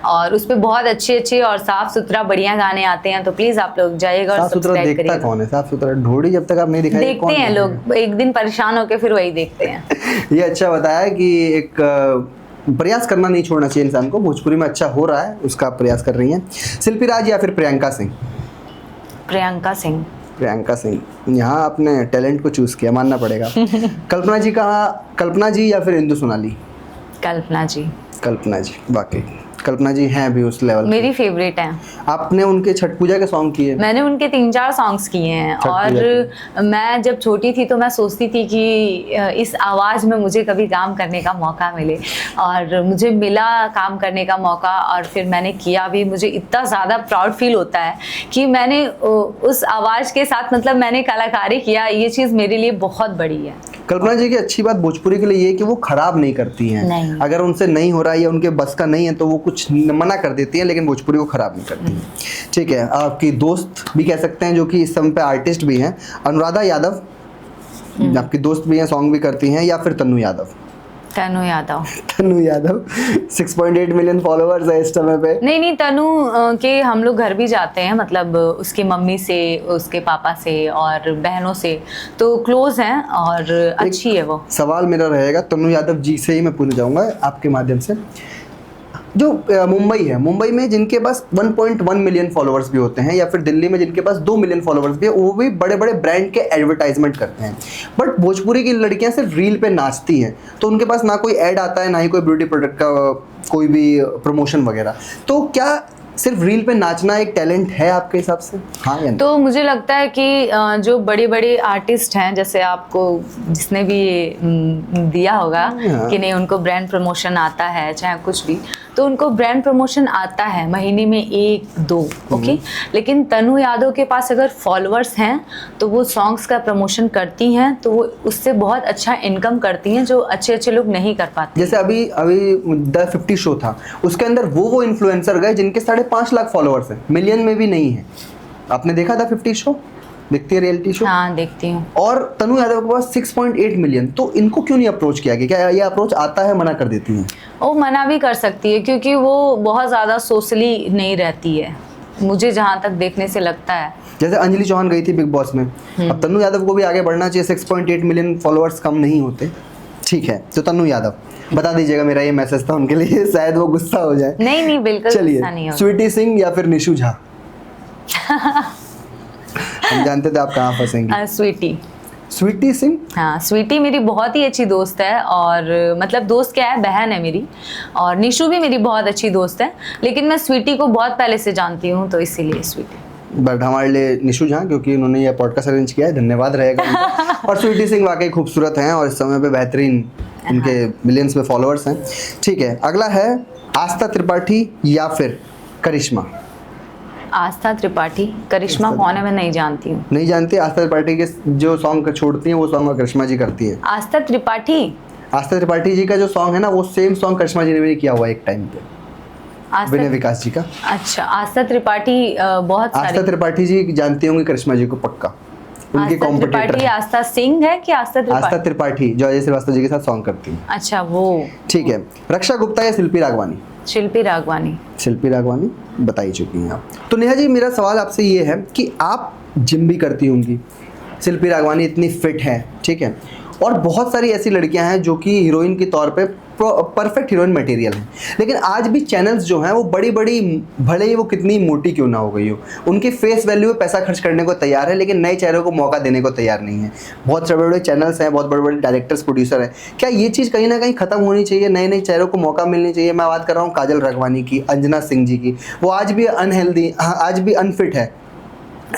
और उस पे बहुत अच्छे अच्छे और साफ सुथरा बढ़िया गाने आते हैं। तो प्लीज आप लोग जाइएगा और सब्सक्राइब करिएगा। कौन है साफ सुथरा? ढोड़ी जब तक आप नहीं दिखाएंगे देखते हैं लोग, एक दिन परेशान होके फिर वही देखते हैं। ये अच्छा बताया कि एक प्रयास करना नहीं छोड़ना चाहिए इंसान को। भोजपुरी में अच्छा हो रहा है, उसका आप प्रयास कर रही हैं। शिल्पी राज या फिर प्रियंका सिंह? प्रियंका सिंह। प्रियंका सिंह, यहाँ आपने टैलेंट को चूज किया, मानना पड़ेगा। कल्पना जी या फिर इंदु सोनाली? कल्पना जी। कल्पना जी, वाकई कल्पना जी हैं भी उस लेवल, मेरी फेवरेट हैं। आपने उनके छठ पूजा के सॉन्ग किए? मैंने उनके 3-4 सॉन्ग्स किए हैं। और मैं जब छोटी थी तो मैं सोचती थी कि इस आवाज़ में मुझे कभी काम करने का मौका मिले, और मुझे मिला काम करने का मौका, और फिर मैंने किया भी। मुझे इतना ज़्यादा प्राउड फील होता है कि मैंने उस आवाज़ के साथ मतलब मैंने कलाकारी किया। ये चीज़ मेरे लिए बहुत बड़ी है। कल्पना जी की अच्छी बात भोजपुरी के लिए ये है कि वो खराब नहीं करती हैं। नहीं। अगर उनसे नहीं हो रहा है या उनके बस का नहीं है तो वो कुछ मना कर देती हैं, लेकिन भोजपुरी को खराब नहीं करती हैं। ठीक है, आपकी दोस्त भी कह सकते हैं, जो कि इस समय पे आर्टिस्ट भी हैं, अनुराधा यादव आपकी दोस्त भी हैं, सॉन्ग भी करती हैं, या फिर तन्नू यादव? तनु यादव। तनु यादव 6.8 मिलियन फॉलोअर्स है इस समय पे। नहीं, तनु के हम लोग घर भी जाते हैं, मतलब उसकी मम्मी से, उसके पापा से और बहनों से तो क्लोज हैं, और अच्छी है वो। सवाल मेरा रहेगा, तनु यादव जी से ही मैं पूछना चाहूँगा आपके माध्यम से, जो मुंबई है, मुंबई में जिनके पास 1.1 मिलियन फॉलोअर्स भी होते हैं, या फिर दिल्ली में जिनके पास 2 मिलियन फॉलोअर्स भी है, वो भी बड़े बड़े ब्रांड के एडवर्टाइजमेंट करते हैं। बट भोजपुरी की लड़कियां सिर्फ रील पे नाचती हैं, तो उनके पास ना कोई ऐड आता है, ना ही कोई ब्यूटी प्रोडक्ट का कोई भी प्रमोशन वगैरह। तो क्या सिर्फ रील पे नाचना एक टैलेंट है आपके हिसाब से, हाँ या नहीं? तो मुझे लगता है कि जो बड़े बड़े आर्टिस्ट हैं, जैसे आपको जिसने भी दिया होगा कि नहीं उनको ब्रांड प्रमोशन आता है, चाहे कुछ भी, तो उनको ब्रांड प्रमोशन आता है महीने में 1-2, ओके। लेकिन तनु यादव के पास अगर फॉलोअर्स हैं तो वो सॉन्ग्स का प्रमोशन करती हैं, तो वो उससे बहुत अच्छा इनकम करती हैं, जो अच्छे अच्छे लोग नहीं कर पाते। जैसे अभी द 50 शो था, उसके अंदर वो इन्फ्लुएंसर गए जिनके 5.5 लाख फॉलोअर्स हैं, मिलियन में भी नहीं है। आपने देखा था 50 शो? देखती है रियलिटी शो? हाँ, देखती हूँ। और तनु यादव के पास 6.8 मिलियन, तो इनको क्यों नहीं अप्रोच किया गया? क्या ये अप्रोच आता है, मना कर देती हैं? वो मना भी कर सकती है, क्योंकि वो बहुत ज़्यादा सोशली नहीं रहती है, मुझे जहाँ तक देखने से लगता है। जैसे अंजलि चौहान गई थी बिग बॉस में, अब तनु यादव को भी आगे बढ़ना चाहिए, 6.8 मिलियन फॉलोअर्स कम नहीं होते। ठीक है, तो तन्नू यादव बता दीजिएगा, मेरा ये मैसेज था उनके लिए, शायद वो गुस्सा हो जाए। नहीं नहीं, बिल्कुल गुस्सा नहीं चलिए, होगा। स्वीटी सिंह या फिर निशु झा? हम जानते थे आप कहाँ फंसेंगे। स्वीटी। स्वीटी सिंह? हाँ, स्वीटी मेरी बहुत ही अच्छी दोस्त है, और मतलब दोस्त क्या है, बहन है मेरी। और निशु भी मेरी बहुत अच्छी दोस्त है, लेकिन मैं स्वीटी को बहुत पहले से जानती हूँ, तो इसीलिए स्वीटी। बट हमारे लिए निशु झा, क्योंकि उन्होंने ये पॉडकास्ट अरेंज किया है, धन्यवाद रहेगा उनका। और स्वीटी सिंह वाकई खूबसूरत हैं और इस समय पे बेहतरीन, उनके मिलियंस में फॉलोअर्स हैं। ठीक है, अगला है आस्था त्रिपाठी या फिर करिश्मा? आस्था त्रिपाठी। करिश्मा कौन है मैं नहीं जानती हूँ। नहीं जानती? आस्था त्रिपाठी के जो सॉन्ग छोड़ती हैं वो सॉन्ग करिश्मा जी करती है। आस्था त्रिपाठी? आस्था त्रिपाठी जी का जो सॉन्ग है ना, वो सेम सॉन्ग करिश्मा जी ने भी किया हुआ है एक टाइम पे, विनय विकास जी का। अच्छा, आस्था त्रिपाठी बहुत सारी। आस्था त्रिपाठी जी जानती होंगी करिश्मा जी को पक्का, उनके कॉम्पिटिटर। आस्था सिंह है कि आस्था त्रिपाठी? आस्था त्रिपाठी जो अजय श्रीवास्तव जी के साथ सॉन्ग करती है। अच्छा, वो। ठीक है, रक्षा गुप्ता या शिल्पी राघवानी? शिल्पी राघवानी। शिल्पी राघवानी बता ही चुकी हैं आप। तो नेहा जी, मेरा सवाल आपसे ये है कि आप जिम भी करती होंगी, शिल्पी राघवानी इतनी फिट है, ठीक है, और बहुत सारी ऐसी लड़कियां हैं जो कि हीरोइन के तौर पे परफेक्ट हीरोइन मटेरियल हैं, लेकिन आज भी चैनल्स जो हैं वो बड़ी बड़ी, भले ही वो कितनी मोटी क्यों ना हो गई हो, उनके फेस वैल्यू पे पैसा खर्च करने को तैयार है, लेकिन नए चेहरों को मौका देने को तैयार नहीं है। बहुत बड़े बड़े चैनल्स हैं, बहुत बड़े बड़े डायरेक्टर्स, प्रोड्यूसर हैं। क्या ये चीज़ कहीं ना कहीं खत्म होनी चाहिए? नए नए चेहरों को मौका मिलनी चाहिए। मैं बात कर रहा हूँ काजल राघवानी की, अंजना सिंह जी की। वो आज भी अनहेल्दी, आज भी अनफिट है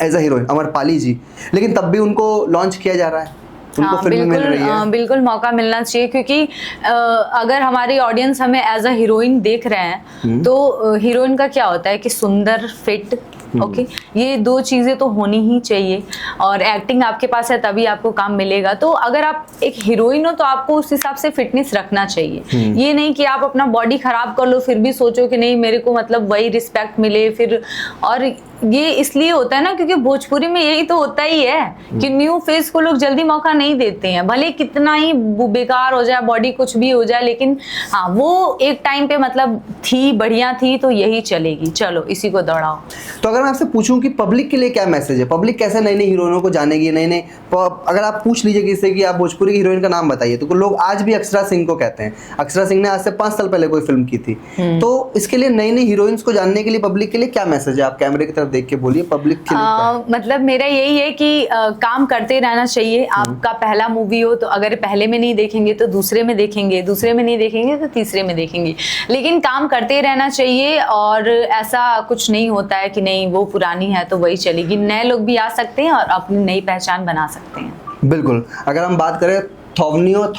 एज अ हीरोइन। अमरपाली जी, लेकिन तब भी उनको लॉन्च किया जा रहा है, उनको फिल्म मिल रही है। बिल्कुल मौका मिलना चाहिए, क्योंकि अगर हमारी ऑडियंस हमें एज अ हीरोइन देख रहे हैं, तो हीरोइन का क्या होता है कि सुंदर, फिट, ओके, ये दो चीज़ें तो होनी ही चाहिए, और एक्टिंग आपके पास है तभी आपको काम मिलेगा। तो अगर आप एक हीरोइन हो तो आपको उस हिसाब से फिटनेस रखना चाहिए। ये नहीं कि आप अपना बॉडी खराब कर लो फिर भी सोचो कि नहीं मेरे को मतलब वही रिस्पेक्ट मिले फिर। और ये इसलिए होता है ना, क्योंकि भोजपुरी में यही तो होता ही है कि न्यू फेस को लोग जल्दी मौका नहीं देते हैं, भले कितना ही बेकार हो जाए बॉडी, कुछ भी हो जाए, लेकिन हाँ, वो एक टाइम पे मतलब थी, बढ़िया थी, तो यही चलेगी, चलो इसी को दौड़ाओ। तो अगर मैं आपसे पूछूं कि पब्लिक के लिए क्या मैसेज है, पब्लिक कैसे नई नई हीरोइनों को जानेगी? नई नई, अगर आप पूछ लीजिए किसी से कि आप भोजपुरी की हीरोइन का नाम बताइए, तो लोग आज भी अक्षरा सिंह को कहते हैं। अक्षरा सिंह ने आज से 5 साल पहले कोई फिल्म की थी। तो इसके लिए नई नई हीरोइंस को जानने के लिए पब्लिक के लिए क्या मैसेज है? आप कैमरे की तरफ देख के बोलिए, पब्लिक के लिए मतलब मेरा यही है कि काम करते रहना चाहिए। आपका पहला मूवी हो तो अगर पहले में नहीं देखेंगे तो दूसरे में देखेंगे, दूसरे में नहीं देखेंगे तो तीसरे में देखेंगे, लेकिन काम करते रहना चाहिए। और ऐसा कुछ नहीं होता है कि नहीं वो पुरानी है तो वही चलेगी, नए लोग भी आ सकते हैं और अपनी नई पहचान बना सकते हैं। बिल्कुल। अगर हम बात करें थॉवनियो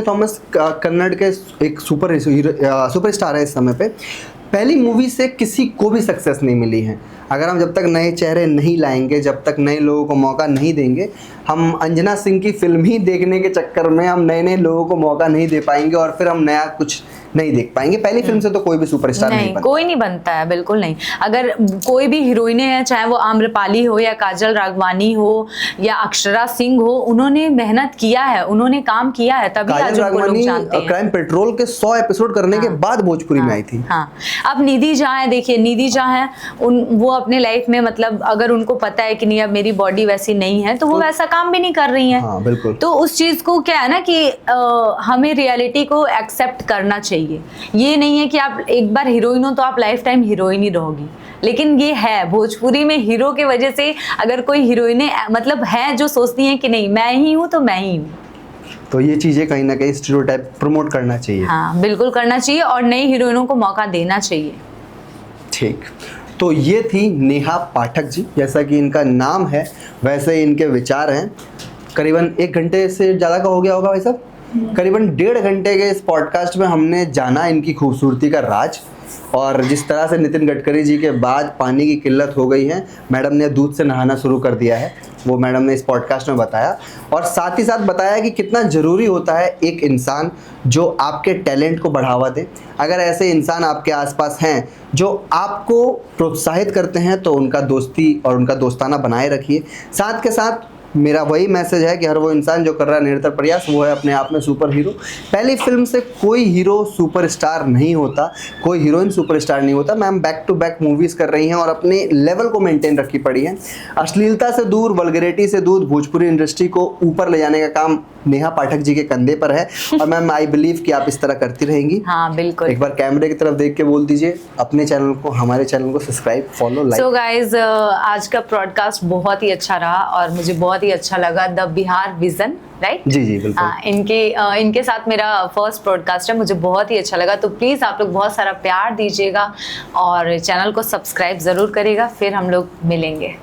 थॉमस कन्नड़ के एक सुपरस्टार है इस समय पे। पहली मूवी से किसी को भी सक्सेस नहीं मिली है। अगर हम जब तक नए चेहरे नहीं लाएंगे, जब तक नए लोगों को मौका नहीं देंगे, हम अंजना सिंह की फिल्म ही देखने के चक्कर में हम नए नए लोगों को मौका नहीं दे पाएंगे और फिर हम नया कुछ नहीं देख पाएंगे। पहली फिल्म से तो कोई भी सुपरस्टार नहीं बनता। कोई नहीं बनता है, बिल्कुल नहीं। अगर कोई भी हीरोइनें हैं, चाहे वो आम्रपाली हो या काजल राघवानी हो या अक्षरा सिंह हो, उन्होंने मेहनत किया है, उन्होंने काम किया है, तभी आज उनको लोग जानते हैं। क्राइम पेट्रोल के 100 एपिसोड करने के बाद भोजपुरी में आई थी। हाँ, अब निधि झा है, देखिए निधि झा है, वो अपने लाइफ में मतलब अगर उनको पता है कि नहीं अब मेरी बॉडी वैसी नहीं है तो वो वैसा काम भी नहीं कर रही है। हाँ, बिल्कुल। तो उस चीज को क्या है ना कि हमें रियलिटी को एक्सेप्ट करना चाहिए। ये नहीं है कि आप एक बार हीरोइन हो तो आप लाइफ टाइम हीरोइन ही रहोगी, लेकिन ये है भोजपुरी में हीरो के वजह से अगर कोई हीरोइनें मतलब है जो सोचती हैं कि नहीं मैं ही हूँ तो मैं ही हूँ, तो ये चीजें कहीं ना कहीं स्टीरियोटाइप प्रमोट करना चाहिए। हाँ, बिल्कुल करना चाहिए और नई हीरोइनों को मौका देना चाहिए। ठीक, तो ये थी नेहा पाठक जी। जैसा कि इनका नाम है वैसे ही इनके विचार हैं। करीबन 1 घंटे से ज़्यादा का हो गया होगा भाई साहब। करीबन 1.5 घंटे के इस पॉडकास्ट में हमने जाना इनकी खूबसूरती का राज, और जिस तरह से नितिन गडकरी जी के बाद पानी की किल्लत हो गई है, मैडम ने दूध से नहाना शुरू कर दिया है, वो मैडम ने इस पॉडकास्ट में बताया। और साथ ही साथ बताया कि कितना ज़रूरी होता है एक इंसान जो आपके टैलेंट को बढ़ावा दे। अगर ऐसे इंसान आपके आसपास हैं जो आपको प्रोत्साहित करते हैं तो उनका दोस्ती और उनका दोस्ताना बनाए रखिए। साथ के साथ मेरा वही मैसेज है कि हर वो इंसान जो कर रहा है निरंतर प्रयास, वो है अपने आप में सुपर हीरो। पहली फिल्म से कोई हीरो सुपरस्टार नहीं होता, कोई हीरोइन सुपरस्टार नहीं होता। Ma'am back to back movies कर रही हैं और अपने लेवल को मेंटेन रखी पड़ी हैं। अश्लीलता से दूर, वल्गैरिटी से दूर भोजपुरी इंडस्ट्री को ऊपर ले जाने का काम नेहा पाठक जी के कंधे पर है। और मैम आई बिलीव कि आप इस तरह करती रहेंगी। हाँ बिल्कुल। एक बार कैमरे की तरफ देख के बोल दीजिए अपने चैनल को, हमारे चैनल को subscribe, follow, like. So guys, आज का ब्रॉडकास्ट बहुत ही अच्छा रहा और मुझे बहुत ही अच्छा लगा। The Bihar vision, right? जी जी बिल्कुल। इनके साथ मेरा फर्स्ट ब्रॉडकास्ट है, मुझे बहुत ही अच्छा लगा। तो प्लीज़ आप लोग बहुत सारा प्यार दीजिएगा और चैनल को सब्सक्राइब ज़रूर करिएगा। फिर हम लोग मिलेंगे।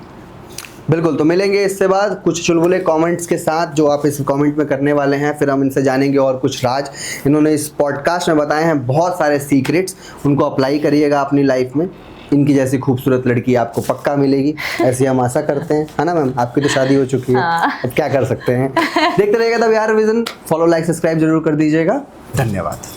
बिल्कुल, तो मिलेंगे इससे बाद कुछ चुलबुले कमेंट्स के साथ जो आप इस कमेंट में करने वाले हैं। फिर हम इनसे जानेंगे और कुछ राज इन्होंने इस पॉडकास्ट में बताए हैं, बहुत सारे सीक्रेट्स, उनको अप्लाई करिएगा अपनी लाइफ में। इनकी जैसी खूबसूरत लड़की आपको पक्का मिलेगी, ऐसी हम आशा करते हैं, है ना मैम? आपकी तो शादी हो चुकी है, अब क्या कर सकते हैं। देखते रहिएगा the Bihar vision. Follow, like, subscribe जरूर कर दीजिएगा। धन्यवाद।